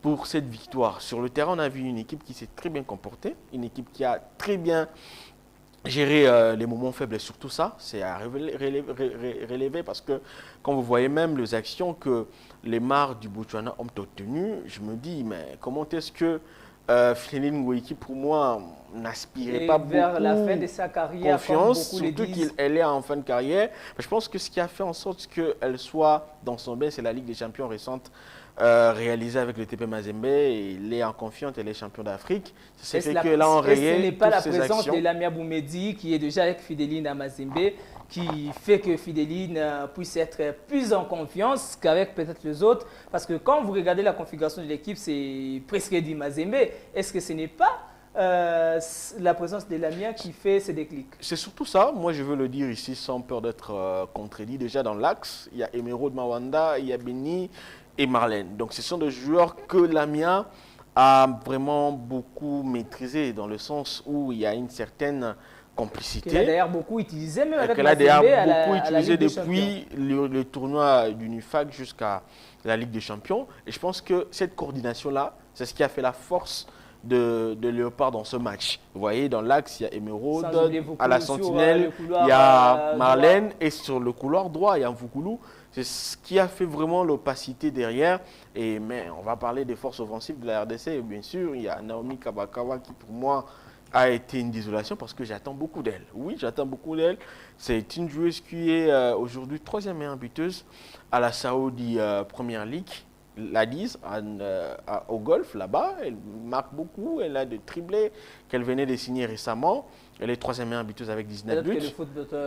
pour cette victoire. Sur le terrain, on a vu une équipe qui s'est très bien comportée, une équipe qui a très bien gérer les moments faibles et surtout ça, c'est à relever parce que quand vous voyez même les actions que les Mars du Botswana ont obtenues, je me dis, mais comment est-ce que Fideline Ngoïki, pour moi, n'aspirait pas vers beaucoup la fin de sa carrière, confiance, comme beaucoup le surtout disent. qu'elle est en fin de carrière. Mais je pense que ce qui a fait en sorte qu'elle soit dans son bain, c'est la Ligue des champions récente réalisée avec le TP Mazembe. Et elle est en confiance, elle est champion d'Afrique. C'est ce qu'elle a enrayé. Ce n'est pas la toutes ses présence actions. de Lamia Boumedi qui est déjà avec Fideline à Mazembe qui fait que Fideline puisse être plus en confiance qu'avec peut-être les autres. Parce que quand vous regardez la configuration de l'équipe, c'est presque dit Mazembe. Est-ce que ce n'est pas la présence de Lamia qui fait ce déclic? C'est surtout ça, moi je veux le dire ici sans peur d'être contredit. Déjà dans l'axe, il y a Emeraude Mawanda, il y a Benny et Marlène. Donc ce sont des joueurs que Lamia a vraiment beaucoup maîtrisé dans le sens où il y a une certaine complicité. Qu'elle a d'ailleurs beaucoup utilisé, même avec qu'elle a d'ailleurs beaucoup utilisé Ligue des depuis le tournoi du NUFAC jusqu'à la Ligue des Champions. Et je pense que cette coordination-là, c'est ce qui a fait la force de Léopard dans ce match. Vous voyez, dans l'axe, il y a Emeraude, à la sentinelle, il y a Marlène, et sur le couloir droit, il y a Mvoukoulou. C'est ce qui a fait vraiment l'opacité derrière. Mais on va parler des forces offensives de la RDC. Et bien sûr, il y a Naomi Kabakawa qui, pour moi, a été une désolation parce que j'attends beaucoup d'elle. Oui, j'attends beaucoup d'elle. C'est une joueuse qui est aujourd'hui 3e meilleure buteuse à la Saudi Premier League. La 10 au golf là-bas, elle marque beaucoup, elle a des triplés qu'elle venait de signer récemment. Elle est 3e meilleure buteuse avec 19 buts. Que le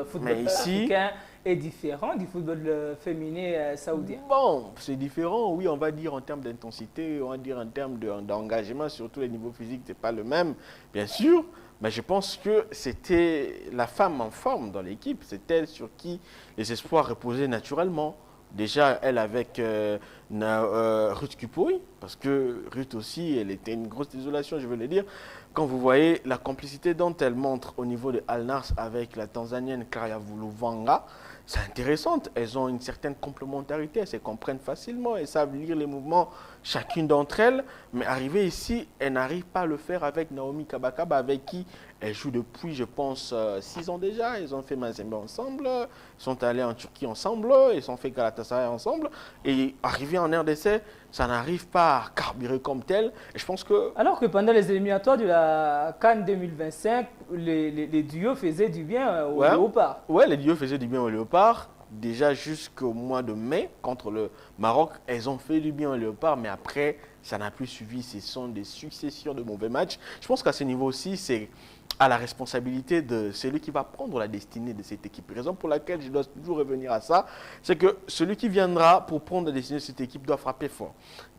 football africain est différent du football féminin saoudien. Bon, c'est différent, oui, on va dire en termes d'intensité, on va dire en termes d'engagement, sur tous les niveaux physiques, ce n'est pas le même, bien sûr. Mais je pense que c'était la femme en forme dans l'équipe, c'est elle sur qui les espoirs reposaient naturellement. Déjà, elle avec Ruth Kupoy, parce que Ruth aussi, elle était une grosse désolation, je veux le dire. Quand vous voyez la complicité dont elle montre au niveau de Al-Nars avec la Tanzanienne Karia Vuluvanga, c'est intéressant. Elles ont une certaine complémentarité, elles se comprennent facilement, elles savent lire les mouvements, chacune d'entre elles. Mais arrivée ici, elle n'arrive pas à le faire avec Naomi Kabakaba, avec qui elle joue depuis, je pense, 6 ans déjà. Ils ont fait Mazembe ensemble, ils sont allés en Turquie ensemble, ils ont fait Galatasaray ensemble. Et arrivé en RDC, ça n'arrive pas à carburer comme tel. Et je pense que... Alors que pendant les éliminatoires de la CAN 2025, les duos faisaient du bien au Léopard. Oui, les duos faisaient du bien au Léopard. Déjà jusqu'au mois de mai, contre le Maroc, elles ont fait du bien au Léopard. Mais après, ça n'a plus suivi. Ce sont des successions de mauvais matchs. Je pense qu'à ce niveau aussi, c'est à la responsabilité de celui qui va prendre la destinée de cette équipe. Raison pour laquelle je dois toujours revenir à ça, c'est que celui qui viendra pour prendre la destinée de cette équipe doit frapper fort.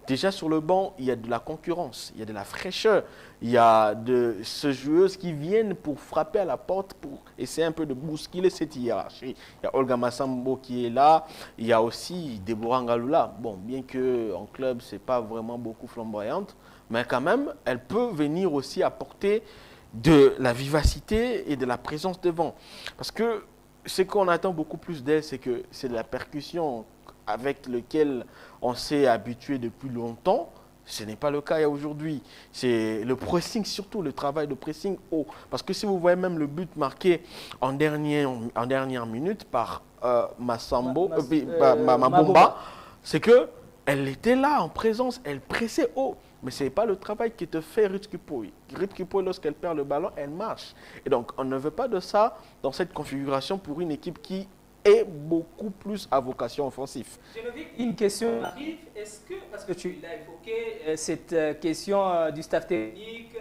Déjà sur le banc, il y a de la concurrence, il y a de la fraîcheur, il y a de ces joueuses qui viennent pour frapper à la porte, pour essayer un peu de bousculer cette hiérarchie. Il y a Olga Massambo qui est là, il y a aussi Deborah Ngaloula. Bon, bien qu'en club, ce n'est pas vraiment beaucoup flamboyante, mais quand même, elle peut venir aussi apporter de la vivacité et de la présence devant. Parce que ce qu'on attend beaucoup plus d'elle, c'est que c'est de la percussion avec laquelle on s'est habitué depuis longtemps. Ce n'est pas le cas aujourd'hui. C'est le pressing, surtout le travail de pressing haut. Parce que si vous voyez même le but marqué en dernière minute par Mabomba, c'est qu'elle était là en présence, elle pressait haut. Mais ce n'est pas le travail qui te fait Ruth Kupoy. Ruth Kupoy, lorsqu'elle perd le ballon, elle marche. Et donc, on ne veut pas de ça dans cette configuration pour une équipe qui est beaucoup plus à vocation offensive. Une question arrive. Est-ce que, parce que tu l'as évoqué, cette question du staff technique,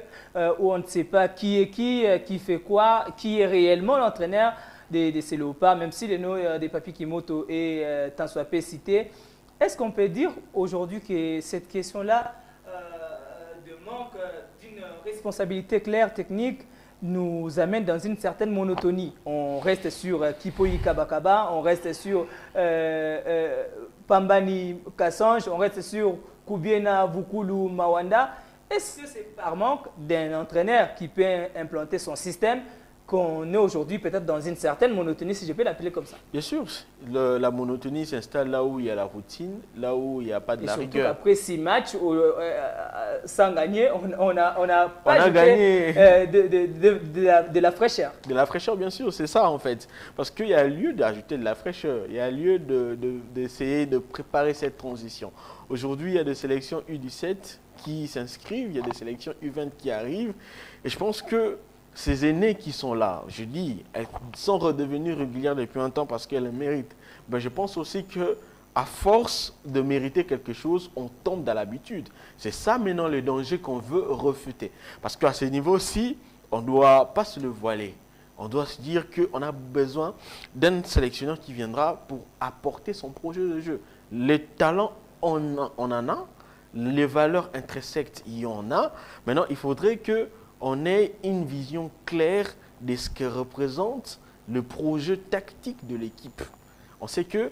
où on ne sait pas qui est qui fait quoi, qui est réellement l'entraîneur de ces Léopards, même si le nom de Papi Kimoto est tant soit peu cité, est-ce qu'on peut dire aujourd'hui que cette question-là manque d'une responsabilité claire technique nous amène dans une certaine monotonie? On reste sur Kipoyi Kabakaba, on reste sur Pambani Kassange, on reste sur Koubiena Vukulu Mawanda. Est-ce que c'est par manque d'un entraîneur qui peut implanter son système qu'on est aujourd'hui peut-être dans une certaine monotonie, si je peux l'appeler comme ça. Bien sûr, la monotonie s'installe là où il y a la routine, là où il n'y a pas de la rigueur. Après 6 matchs sans gagner, on n'a pas gagné de la fraîcheur. De la fraîcheur, bien sûr, c'est ça en fait. Parce qu'il y a lieu d'ajouter de la fraîcheur, il y a lieu d'essayer de préparer cette transition. Aujourd'hui, il y a des sélections U17 qui s'inscrivent, il y a des sélections U20 qui arrivent. Et je pense que ces aînés qui sont là, je dis, elles sont redevenues régulières depuis un temps parce qu'elles le méritent. Ben, je pense aussi qu'à force de mériter quelque chose, on tombe dans l'habitude. C'est ça maintenant le danger qu'on veut refuter. Parce qu'à ce niveau-ci, on ne doit pas se le voiler. On doit se dire qu'on a besoin d'un sélectionneur qui viendra pour apporter son projet de jeu. Les talents, on en a. Les valeurs intrinsèques, il y en a. Maintenant, il faudrait qu'on ait une vision claire de ce que représente le projet tactique de l'équipe. On sait que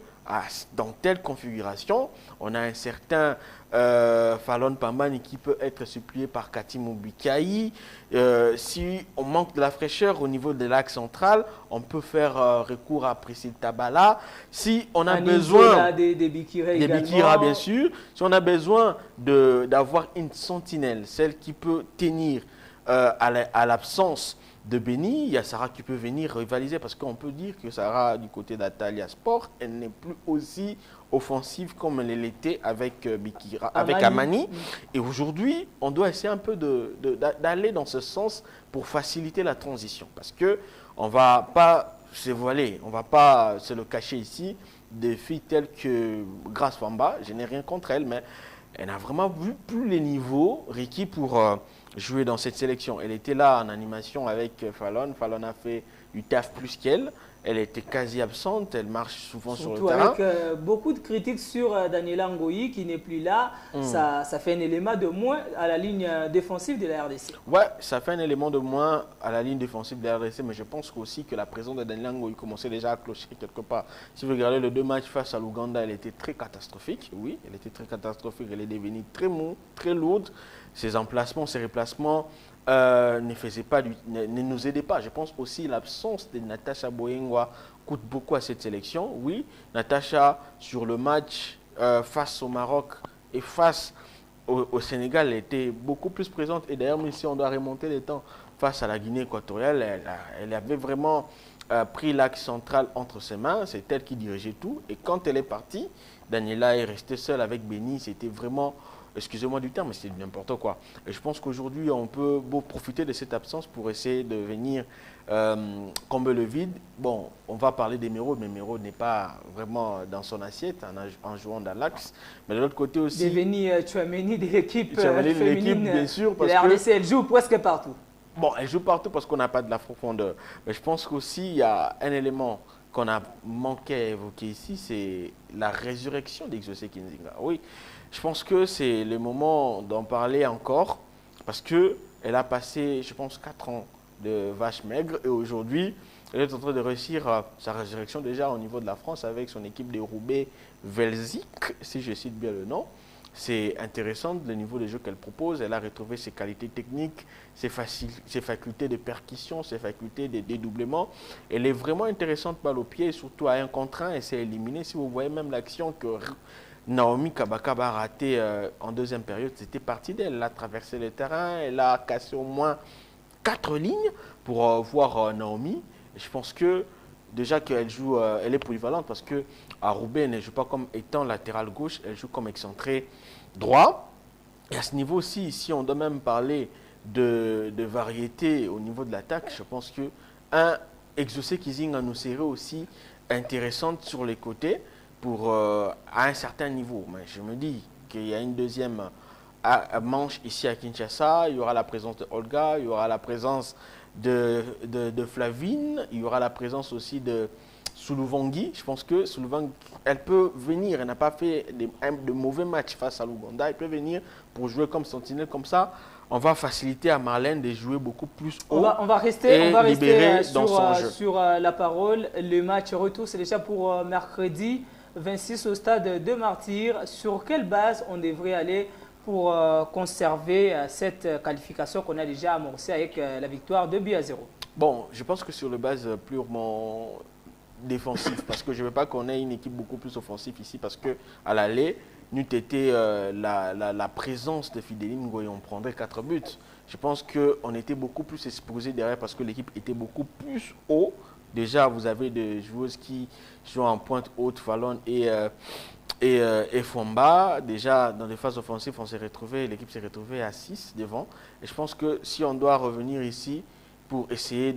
dans telle configuration, on a un certain Fallon Pambani qui peut être suppléé par Katim Oubikaï. Si on manque de la fraîcheur au niveau de l'axe central, on peut faire recours à Priscille Tabala. Si on a besoin des Bikira, bien sûr, si on a besoin d'avoir une sentinelle, celle qui peut tenir à l'absence de Béni, il y a Sarah qui peut venir rivaliser parce qu'on peut dire que Sarah, du côté d'Atalia Sport, elle n'est plus aussi offensive comme elle l'était avec Bikira, avec Amani. Et aujourd'hui, on doit essayer un peu d'aller dans ce sens pour faciliter la transition parce qu'on ne va pas se voiler, on ne va pas se le cacher ici. Des filles telles que Grace Famba, je n'ai rien contre elle, mais elle n'a vraiment vu plus les niveaux requis pour jouer dans cette sélection. Elle était là en animation avec Fallon. Fallon a fait du taf plus qu'elle. Elle était quasi absente, elle marche souvent sur le terrain. Surtout avec beaucoup de critiques sur Daniela Ngoyi qui n'est plus là. Ça fait un élément de moins à la ligne défensive de la RDC. Ouais, ça fait un élément de moins à la ligne défensive de la RDC, mais je pense aussi que la présence de Daniela Ngoyi commençait déjà à clocher quelque part. Si vous regardez les 2 matchs face à l'Ouganda, elle était très catastrophique. Oui, elle était très catastrophique. Elle est devenue très mou, très lourde. Ses emplacements, ses replacements ne nous aidaient pas. Je pense aussi l'absence de Natacha Boyengwa coûte beaucoup à cette sélection. Oui, Natacha, sur le match face au Maroc et face au Sénégal, elle était beaucoup plus présente. Et d'ailleurs, même si on doit remonter les temps face à la Guinée équatoriale, elle avait vraiment pris l'axe central entre ses mains. C'est elle qui dirigeait tout. Et quand elle est partie, Daniela est restée seule avec Béni. C'était vraiment... Excusez-moi du terme, mais c'est n'importe quoi. Et je pense qu'aujourd'hui, on peut profiter de cette absence pour essayer de venir combler le vide. Bon, on va parler d'Emeraude, mais Emeraude n'est pas vraiment dans son assiette en jouant dans l'axe. Mais de l'autre côté aussi... Deveni Tchouameni de l'équipe féminine bien sûr, parce de la RDC, elle joue presque partout. Bon, elle joue partout parce qu'on n'a pas de la profondeur. Mais je pense qu'aussi, il y a un élément qu'on a manqué à évoquer ici, c'est la résurrection d'Exaucé Kinzinga. Oui. Je pense que c'est le moment d'en parler encore parce qu'elle a passé, je pense, 4 ans de vache maigre et aujourd'hui, elle est en train de réussir sa résurrection déjà au niveau de la France avec son équipe de Roubaix-Velzic, si je cite bien le nom. C'est intéressant le niveau de jeu qu'elle propose. Elle a retrouvé ses qualités techniques, ses facultés de percussion, ses facultés de dédoublement. Elle est vraiment intéressante balle au pied, surtout à 1 contre 1 et s'est éliminée. Si vous voyez même l'action que Naomi Kabakaba a raté en 2e période, c'était parti d'elle. Elle a traversé le terrain, elle a cassé au moins 4 lignes pour voir Naomi. Et je pense que déjà qu'elle joue, elle est polyvalente parce qu'à Roubaix, elle ne joue pas comme étant latérale gauche, elle joue comme excentré droit. Et à ce niveau-ci, si on doit même parler de variété au niveau de l'attaque, je pense qu'un Exaucé Kinzinga nous serait aussi intéressante sur les côtés. À un certain niveau. Mais je me dis qu'il y a une deuxième manche ici à Kinshasa, il y aura la présence de Olga, il y aura la présence de Flavine, il y aura la présence aussi de Souluvangui. Je pense que Souluvangui, elle peut venir, elle n'a pas fait de mauvais matchs face à l'Ouganda, elle peut venir pour jouer comme sentinelle comme ça. On va faciliter à Marlène de jouer beaucoup plus haut. On va rester sur la parole. Le match retour, c'est déjà pour mercredi 26 au stade de Martyrs. Sur quelle base on devrait aller pour conserver cette qualification qu'on a déjà amorcée avec la victoire de 2-0? Bon, je pense que sur le base purement défensif, parce que je ne veux pas qu'on ait une équipe beaucoup plus offensive ici, parce qu'à l'aller, n'eût été la présence de Fideline Ngoy, on prendrait 4 buts. Je pense qu'on était beaucoup plus exposé derrière parce que l'équipe était beaucoup plus haut. Déjà, vous avez des joueuses qui jouent en pointe haute, Fallon et Fomba. Déjà, dans les phases offensives, l'équipe s'est retrouvée à 6 devant. Et je pense que si on doit revenir ici pour essayer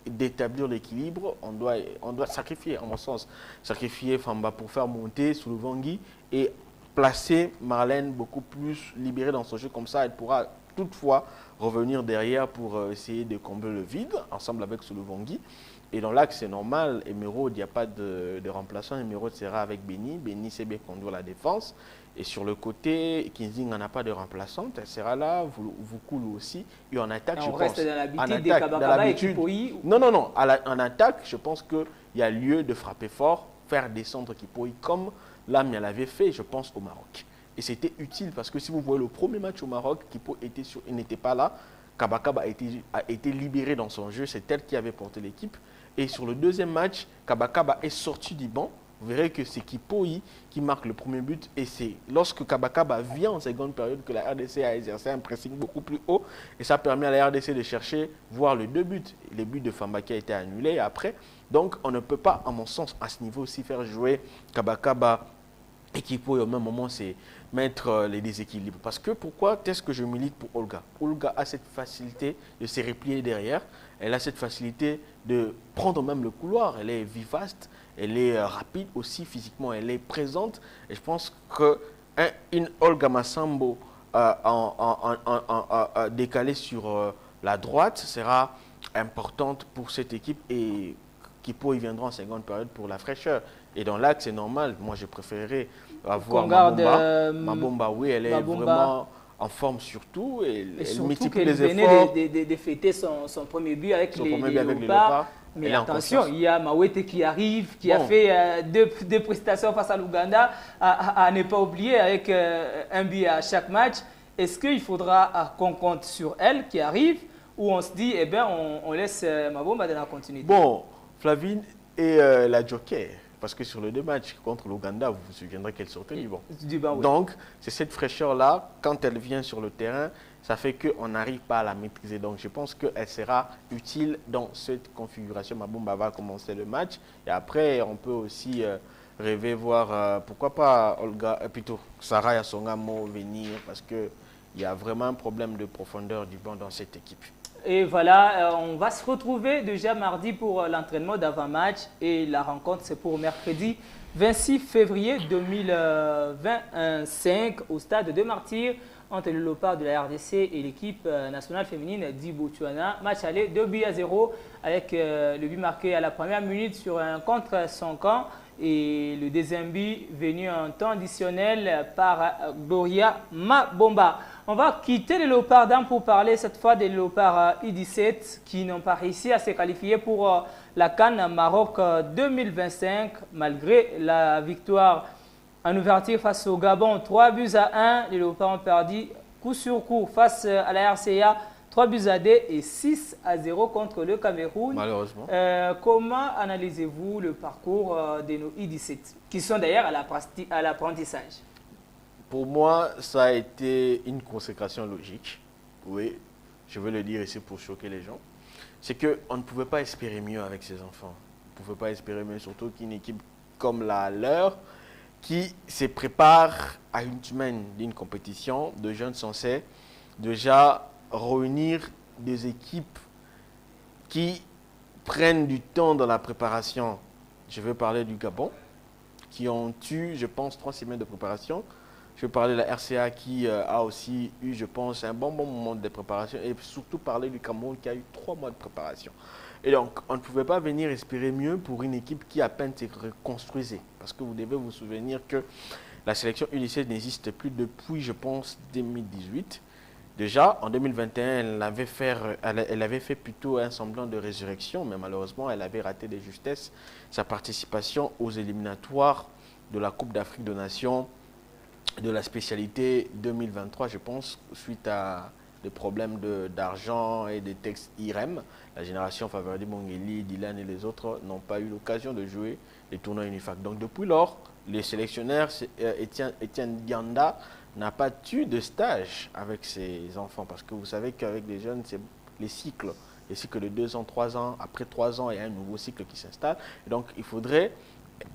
d'établir l'équilibre, on doit sacrifier, en mon sens, sacrifier Famba pour faire monter Souluvangui et placer Marlène beaucoup plus libérée dans son jeu. Comme ça, elle pourra toutefois revenir derrière pour essayer de combler le vide, ensemble avec Souluvangui. Et dans l'axe, c'est normal, Emeraude, il n'y a pas de remplaçant. Emeraude sera avec Béni. Béni sait bien conduire la défense. Et sur le côté, Kinzing n'en a pas de remplaçante. Elle sera là, Vukulu aussi. Et en attaque, je pense. On reste dans l'habitude des Kabakaba et Kipoyi. Non, non, non. En attaque, je pense qu'il y a lieu de frapper fort, faire descendre Kipoyi comme Lamia l'avait fait, je pense, au Maroc. Et c'était utile parce que si vous voyez le premier match au Maroc, Kipo n'était pas là. Kabakaba a été libéré dans son jeu. C'est elle qui avait porté l'équipe. Et sur le deuxième match, Kabakaba est sorti du banc. Vous verrez que c'est Kipoyi qui marque le premier but. Et c'est lorsque Kabakaba vient en seconde période que la RDC a exercé un pressing beaucoup plus haut. Et ça permet à la RDC de chercher, voir les 2 buts. Les buts de Famba qui a été annulé après. Donc on ne peut pas, à mon sens, à ce niveau aussi faire jouer Kabakaba et Kipoyi au même moment, c'est mettre les déséquilibres. Parce que pourquoi est-ce que je milite pour Olga? Olga a cette facilité de se replier derrière. Elle a cette facilité de prendre même le couloir. Elle est vivace, elle est rapide aussi physiquement, elle est présente. Et je pense qu'une Olga Massambo décalée sur la droite sera importante pour cette équipe et Kipo il viendra en seconde période pour la fraîcheur. Et dans l'axe, c'est normal. Moi, je préférerais avoir Mabomba. Mabomba, oui, elle est vraiment en forme surtout. Et elle multiplie les efforts. De fêter son premier but avec les Léopards. Mais attention, il y a Mawete qui arrive, qui a fait deux prestations face à l'Ouganda, à ne pas oublier, avec un but à chaque match. Est-ce qu'il faudra qu'on compte sur elle qui arrive ou on se dit, eh bien, on laisse Mabomba dans la continuité? Bon, Flavine et la Joker. Parce que sur les 2 matchs contre l'Ouganda, vous vous souviendrez qu'elle sortait du banc. Oui. Donc, c'est cette fraîcheur-là, quand elle vient sur le terrain, ça fait qu'on n'arrive pas à la maîtriser. Donc, je pense qu'elle sera utile dans cette configuration. Mabomba va commencer le match. Et après, on peut aussi rêver voir, pourquoi pas Olga, plutôt Sarah Yassongamo venir, parce qu'il y a vraiment un problème de profondeur du banc dans cette équipe. Et voilà, on va se retrouver déjà mardi pour l'entraînement d'avant-match et la rencontre c'est pour mercredi 26 février 2025 au stade de Martyrs entre le Léopard de la RDC et l'équipe nationale féminine d'Ibotswana. Match aller 2-0 avec le but marqué à la première minute sur un contre son camp et le deuxième but venu en temps additionnel par Gloria Mabomba. On va quitter les Léopards pour parler cette fois des Léopards U17 qui n'ont pas réussi à se qualifier pour la CAN Maroc 2025 malgré la victoire en ouverture face au Gabon. 3-1, les Léopards ont perdu coup sur coup face à la RCA. 3-2 et 6-0 contre le Cameroun. Malheureusement. Comment analysez-vous le parcours de nos U17 qui sont d'ailleurs à l'apprentissage? Pour moi, ça a été une consécration logique. Oui, je veux le dire ici pour choquer les gens. C'est qu'on ne pouvait pas espérer mieux avec ces enfants. On ne pouvait pas espérer mieux, surtout qu'une équipe comme la leur, qui se prépare à une semaine d'une compétition de jeunes censés déjà réunir des équipes qui prennent du temps dans la préparation. Je veux parler du Gabon, qui ont eu, je pense, 3 semaines de préparation. Je veux parler de la RCA qui a aussi eu, je pense, un bon moment de préparation. Et surtout parler du Cameroun qui a eu 3 mois de préparation. Et donc, on ne pouvait pas venir espérer mieux pour une équipe qui à peine se reconstruisait. Parce que vous devez vous souvenir que la sélection U17 n'existe plus depuis, je pense, 2018. Déjà, en 2021, elle avait fait plutôt un semblant de résurrection, mais malheureusement, elle avait raté de justesse sa participation aux éliminatoires de la Coupe d'Afrique des Nations de la spécialité 2023, je pense, suite à des problèmes d'argent et des textes IREM. La génération Favardi, Mongeli, Dylan et les autres n'ont pas eu l'occasion de jouer les tournois UNIFAC. Donc depuis lors, les sélectionneurs, Etienne Dianda n'a pas eu de stage avec ses enfants. Parce que vous savez qu'avec les jeunes, c'est les cycles de 2 ans, 3 ans. Après 3 ans, il y a un nouveau cycle qui s'installe. Donc il faudrait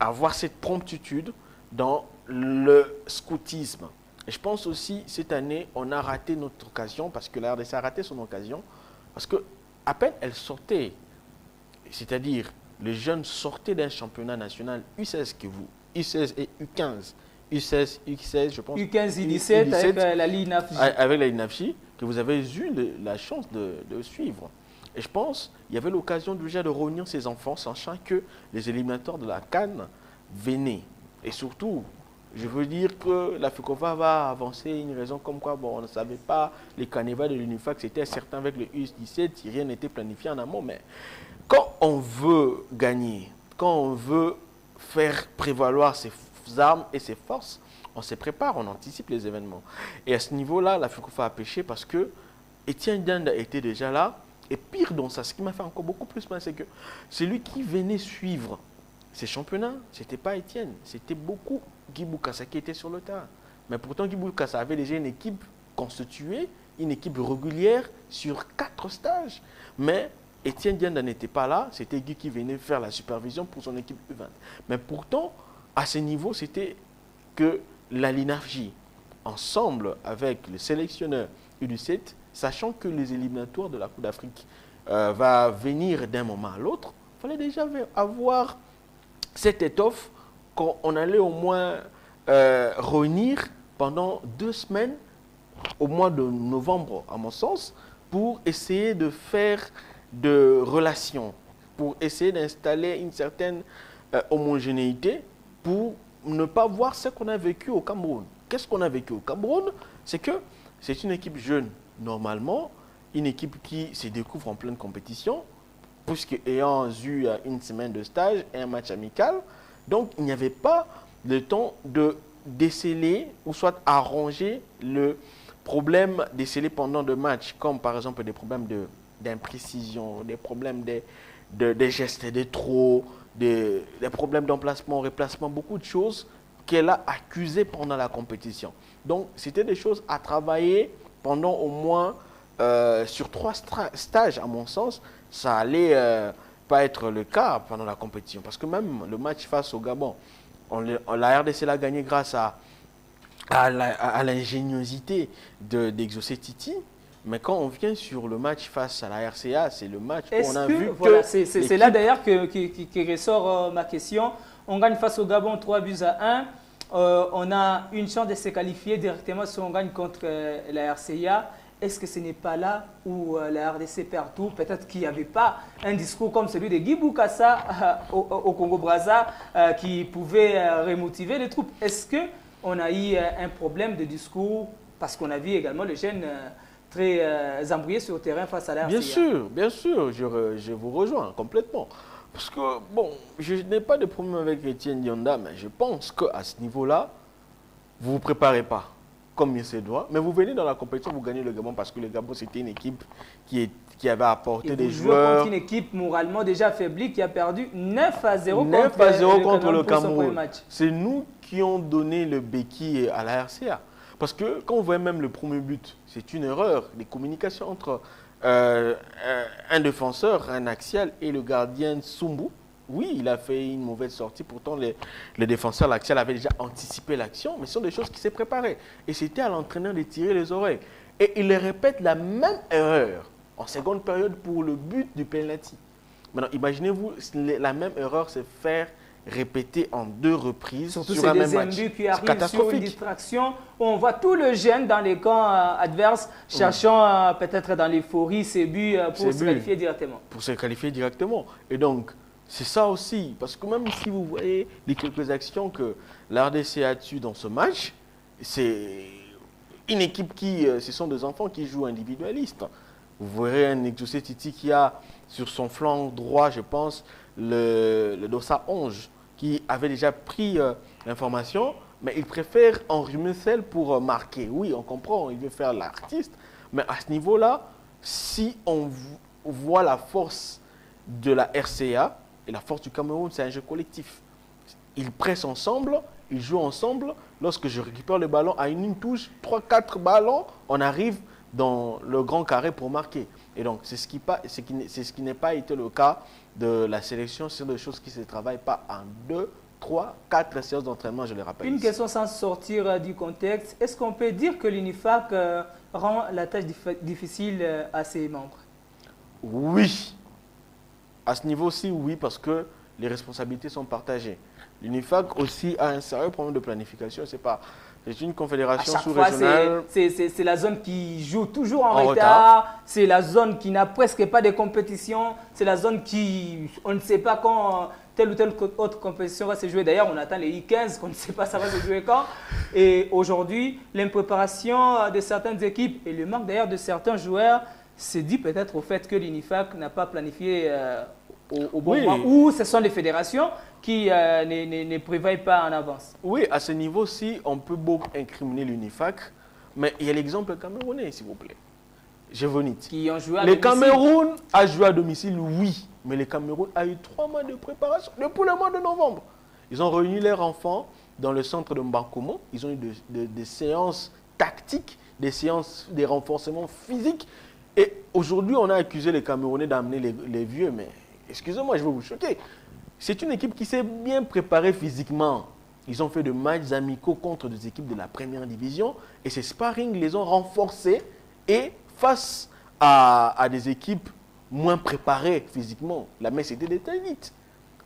avoir cette promptitude dans le scoutisme. Et je pense aussi, cette année, on a raté notre occasion, parce que la RDC a raté son occasion, parce que à peine elle sortait, c'est-à-dire les jeunes sortaient d'un championnat national U16 U16 et U15, U16, U16, je pense. U15 et U17 avec la Ligue Nafji. Avec la Ligue Nafji, que vous avez eu la chance de suivre. Et je pense qu'il y avait l'occasion déjà de réunir ces enfants, sachant que les éliminatoires de la CAN venaient. Et surtout, je veux dire que la FECOFA va avancer une raison comme quoi on ne savait pas les carnivals de l'UNIFAC, c'était certain avec le U17, si rien n'était planifié en amont. Mais quand on veut gagner, quand on veut faire prévaloir ses armes et ses forces, on se prépare, on anticipe les événements. Et à ce niveau-là, la FECOFA a pêché parce que Etienne Dianda était déjà là. Et pire dans ça, ce qui m'a fait encore beaucoup plus mal, c'est que celui qui venait suivre ces championnats, ce n'était pas Etienne, c'était beaucoup Guy Boukassa qui était sur le terrain. Mais pourtant, Guy Boukassa avait déjà une équipe constituée, une équipe régulière sur 4 stages. Mais Etienne Dianda n'était pas là, c'était Guy qui venait faire la supervision pour son équipe U20. Mais pourtant, à ce niveau, c'était que la LINAFJ, ensemble avec le sélectionneur U17, sachant que les éliminatoires de la Coupe d'Afrique va venir d'un moment à l'autre, il fallait déjà avoir cette étoffe qu'on allait au moins réunir pendant 2 semaines au mois de novembre, à mon sens, pour essayer de faire de relations, pour essayer d'installer une certaine homogénéité, pour ne pas voir ce qu'on a vécu au Cameroun. Qu'est-ce qu'on a vécu au Cameroun? C'est que c'est une équipe jeune, normalement, une équipe qui se découvre en pleine compétition, puisque ayant eu une semaine de stage et un match amical, donc il n'y avait pas le temps de déceler ou soit arranger le problème décelé pendant 2 matchs, comme par exemple des problèmes d'imprécision, des problèmes des gestes de trop, des problèmes d'emplacement, replacement, beaucoup de choses qu'elle a accusées pendant la compétition. Donc c'était des choses à travailler pendant au moins sur 3 stages, à mon sens. Ça allait pas être le cas pendant la compétition. Parce que même le match face au Gabon, la RDC l'a gagné grâce à l'ingéniosité d'Exaucé Titi. Mais quand on vient sur le match face à la RCA, c'est le match où on a vu voilà, c'est là d'ailleurs que ressort ma question. On gagne face au Gabon 3-1. On a une chance de se qualifier directement si on gagne contre la RCA. Est-ce que ce n'est pas là où la RDC perd tout? Peut-être qu'il n'y avait pas un discours comme celui de Guy Boukassa au Congo-Brazza qui pouvait remotiver les troupes. Est-ce qu'on a eu un problème de discours? Parce qu'on a vu également les jeunes très embrouillés sur le terrain face à la RCA. Bien sûr, je vous rejoins complètement. Parce que, bon, je n'ai pas de problème avec Etienne Dianda, mais je pense qu'à ce niveau-là, vous ne vous préparez pas comme il se doit. Mais vous venez dans la compétition, vous gagnez le Gabon parce que le Gabon, c'était une équipe qui avait apporté des joueurs. Contre une équipe moralement déjà affaiblie qui a perdu 9-0 contre le Cameroun. C'est nous qui avons donné le béquille à la RCA. Parce que quand on voit même le premier but, c'est une erreur de communication entre un défenseur, un axial et le gardien Sumbu. Oui, il a fait une mauvaise sortie. Pourtant, le défenseur, l'axial, avait déjà anticipé l'action. Mais ce sont des choses qui s'est préparées. Et c'était à l'entraîneur de tirer les oreilles. Et il répète la même erreur en seconde période pour le but du penalty. Maintenant, imaginez-vous la même erreur se faire répéter en 2 reprises. Surtout sur un même match. Surtout qui arrive sur une distraction où on voit tout le jeune dans les camps adverses cherchant peut-être dans l'euphorie ses buts pour se qualifier directement. Pour se qualifier directement. Et donc, c'est ça aussi. Parce que même si vous voyez les quelques actions que l'RDC a tues dans ce match, c'est une équipe ce sont des enfants qui jouent individualistes. Vous verrez un Exaucé Titi qui a sur son flanc droit, je pense, le Dossa 11, qui avait déjà pris l'information, mais il préfère enrhumer celle pour marquer. Oui, on comprend, il veut faire l'artiste, Mais à ce niveau-là, si on voit la force de la RCA et la force du Cameroun, c'est un jeu collectif. Ils pressent ensemble, ils jouent ensemble. Lorsque je récupère le ballon à une touche, 3-4 ballons, on arrive dans le grand carré pour marquer. Et donc, c'est ce qui n'est pas été le cas de la sélection. C'est des choses qui ne se travaillent pas en 2, 3, 4 séances d'entraînement, je le rappelle. Une question sans sortir du contexte. Est-ce qu'on peut dire que l'UNIFAC rend la tâche difficile à ses membres? Oui. À ce niveau-ci, oui, parce que les responsabilités sont partagées. L'UNIFAC aussi a un sérieux problème de planification. C'est une confédération sous-régionale. C'est la zone qui joue toujours en retard. C'est la zone qui n'a presque pas de compétition. C'est la zone qui, on ne sait pas quand telle ou telle autre compétition va se jouer. D'ailleurs, on attend les I-15, qu'on ne sait pas ça va se jouer quand. Et aujourd'hui, l'impréparation de certaines équipes et le manque d'ailleurs de certains joueurs se dit peut-être au fait que l'UNIFAC n'a pas planifié au bon moment, ou ce sont les fédérations qui ne prévoient pas en avance. Oui, à ce niveau-ci, on peut beaucoup incriminer l'UNIFAC, mais il y a l'exemple camerounais, s'il vous plaît. Je vous dis. Qui ont joué à domicile. Le Cameroun a joué à domicile, oui, mais le Cameroun a eu 3 mois de préparation depuis le mois de novembre. Ils ont réuni leurs enfants dans le centre de Mbakomo. Ils ont eu des séances tactiques, des renforcements physiques. Et aujourd'hui, on a accusé les Camerounais d'amener les vieux, mais excusez-moi, je vais vous choquer. C'est une équipe qui s'est bien préparée physiquement. Ils ont fait de matchs amicaux contre des équipes de la première division et ces sparring les ont renforcés et face à des équipes moins préparées physiquement, la messe était détaillée vite.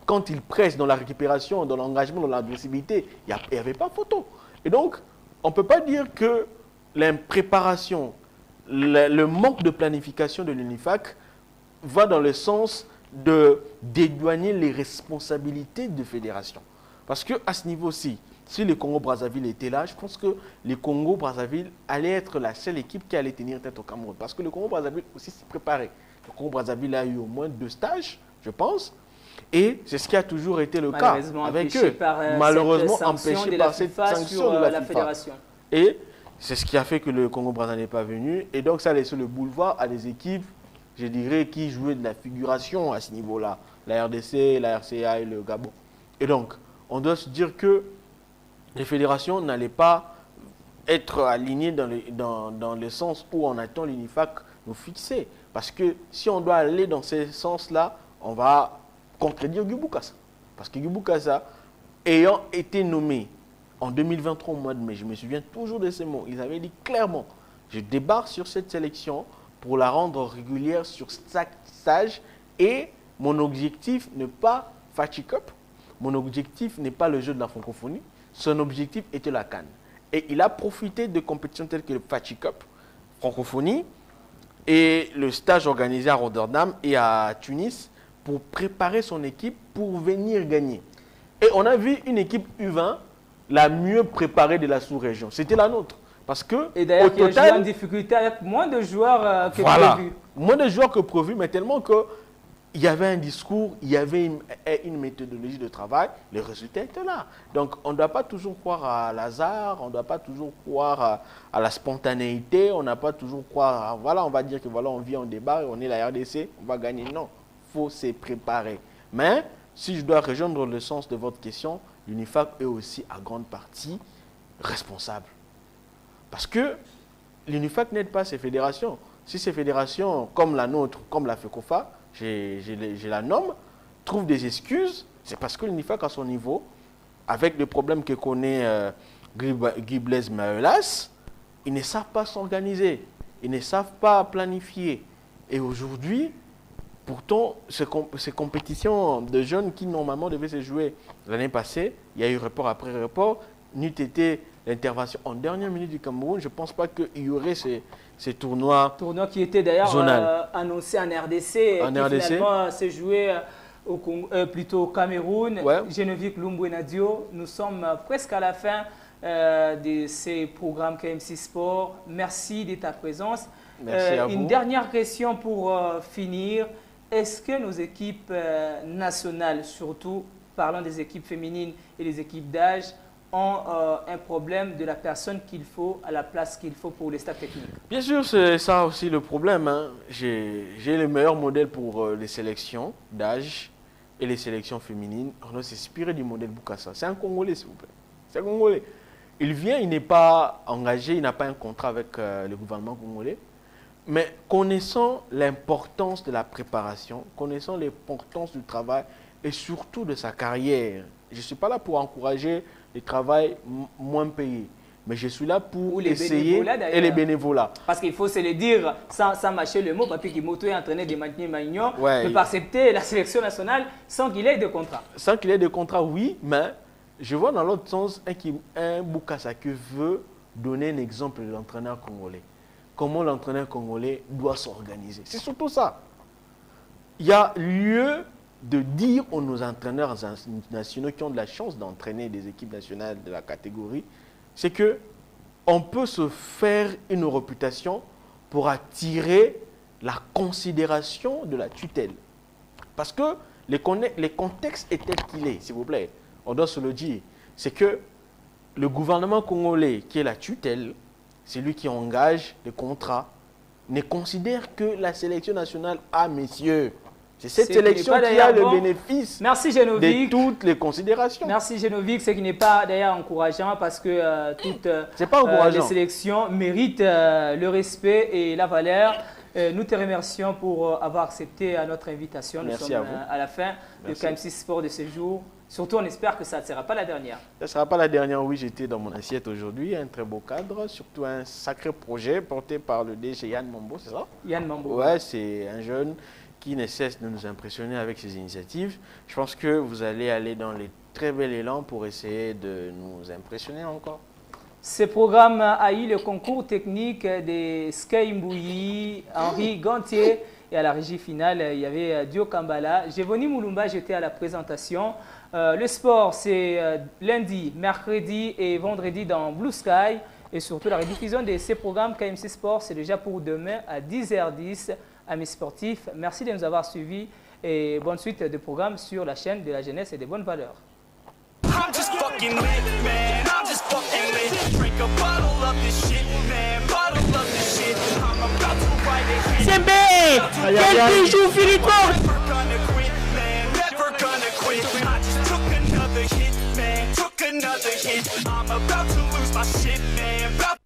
Quand ils pressent dans la récupération, dans l'engagement, dans l'agressivité, il n'y avait pas photo. Et donc, on ne peut pas dire que l'impréparation, le manque de planification de l'UNIFAC va dans le sens de dédouaner les responsabilités de fédération. Parce qu'à ce niveau-ci, si le Congo-Brazzaville était là, je pense que le Congo-Brazzaville allait être la seule équipe qui allait tenir tête au Cameroun. Parce que le Congo-Brazzaville aussi s'y préparait. Le Congo-Brazzaville a eu au moins 2 stages, je pense. Et c'est ce qui a toujours été le cas avec eux. Malheureusement empêché par cette sanction de la fédération. Et c'est ce qui a fait que le Congo-Brazzaville n'est pas venu. Et donc ça a laissé le boulevard à des équipes, je dirais, qui jouaient de la figuration à ce niveau-là. La RDC, la RCA et le Gabon. Et donc, on doit se dire que les fédérations n'allaient pas être alignées dans le sens où on attend l'UNIFAC nous fixer. Parce que si on doit aller dans ce sens-là, on va contredire Guy Bokassa. Parce que Guy Bokassa, ayant été nommé en 2023 au mois de mai, je me souviens toujours de ces mots, ils avaient dit clairement, je débarque sur cette sélection pour la rendre régulière sur chaque stage et mon objectif n'est pas Fatih Cup, mon objectif n'est pas le jeu de la francophonie, son objectif était la CAN. Et il a profité de compétitions telles que le Fatih Cup, francophonie, et le stage organisé à Rotterdam et à Tunis pour préparer son équipe pour venir gagner. Et on a vu une équipe U20 la mieux préparée de la sous-région. C'était la nôtre. Parce que, et d'ailleurs, qui a joué en difficulté avec moins de joueurs que prévu. Moins de joueurs que prévu, mais tellement qu'il y avait un discours, il y avait une méthodologie de travail, les résultats étaient là. Donc, on ne doit pas toujours croire à l'hasard, on ne doit pas toujours croire à la spontanéité, on n'a pas toujours croire à, voilà, on va dire que voilà, on vient, on débarque, on est la RDC, on va gagner. Non, il faut se préparer. Mais, si je dois rejoindre le sens de votre question, l'UNIFAC est aussi à grande partie responsable. Parce que l'UNIFAC n'aide pas ces fédérations. Si ces fédérations, comme la nôtre, comme la FECOFA, j'ai la norme, trouvent des excuses, c'est parce que l'UNIFAC à son niveau, avec les problèmes que connaît Guy Blaise Maelas, ils ne savent pas s'organiser, ils ne savent pas planifier. Et aujourd'hui, pourtant, ces compétitions de jeunes qui normalement devaient se jouer l'année passée, il y a eu report après report, n'eût été l'intervention en dernière minute du Cameroun, je ne pense pas qu'il y aurait ces tournois. Tournoi qui était d'ailleurs annoncé en RDC, qui finalement s'est joué plutôt au Cameroun. Ouais. Geneviève Lumbwe-Nadio, nous sommes presque à la fin de ces programmes KMC Sport. Merci de ta présence. Merci à vous. Une dernière question pour finir. Est-ce que nos équipes nationales, surtout parlant des équipes féminines et des équipes d'âge, ont un problème de la personne qu'il faut à la place qu'il faut pour les staffs techniques? Bien sûr, c'est ça aussi le problème, hein. J'ai le meilleur modèle pour les sélections d'âge et les sélections féminines. On doit s'inspirer du modèle Bokassa. C'est un Congolais, s'il vous plaît. C'est un Congolais. Il vient, il n'est pas engagé, il n'a pas un contrat avec le gouvernement congolais. Mais connaissant l'importance de la préparation, connaissant l'importance du travail et surtout de sa carrière, je ne suis pas là pour encourager le travail moins payé, mais je suis là pour essayer, et les bénévolats. Parce qu'il faut se le dire, sans mâcher le mot, Papi Kimoto est entraîné de maintenir Magnon, Ouais, ne pas accepter la sélection nationale sans qu'il ait de contrat. Sans qu'il ait de contrat, oui, mais je vois dans l'autre sens un Bokassa qui veut donner un exemple de l'entraîneur congolais. Comment l'entraîneur congolais doit s'organiser. C'est surtout ça. Il y a lieu de dire aux nos entraîneurs nationaux qui ont de la chance d'entraîner des équipes nationales de la catégorie, c'est que on peut se faire une réputation pour attirer la considération de la tutelle. Parce que les contextes est tel qu'il est, s'il vous plaît. On doit se le dire. C'est que le gouvernement congolais, qui est la tutelle, c'est lui qui engage les contrats, ne considère que la sélection nationale à messieurs. C'est cette sélection qui a le bénéfice de toutes les considérations. Merci Genovic, ce qui n'est pas d'ailleurs encourageant parce que toutes les sélections méritent le respect et la valeur. Nous te remercions pour avoir accepté notre invitation. Nous sommes à la fin de KM6 Sport de ce jour. Surtout, on espère que ça ne sera pas la dernière. Ça ne sera pas la dernière, oui, j'étais dans mon assiette aujourd'hui. Un très beau cadre, surtout un sacré projet porté par le DG Yann Mambo, c'est ça? Yann Mambo. Ouais, c'est un jeune qui ne cesse de nous impressionner avec ses initiatives. Je pense que vous allez aller dans les très bel élan pour essayer de nous impressionner encore. Ce programme a eu le concours technique de Sky Mbouyi, Henri Gantier, et à la régie finale, il y avait Dio Kambala. Gévoni Moulumba, j'étais à la présentation. Le sport, c'est lundi, mercredi et vendredi dans Blue Sky. Et surtout, la rediffusion de ces programmes KM6 Sport, c'est déjà pour demain à 10h10. Amis sportifs, merci de nous avoir suivis et bonne suite de programmes sur la chaîne de la jeunesse et des bonnes valeurs. Sembe, quel bijou Philippon! I'm about to lose my shit, man.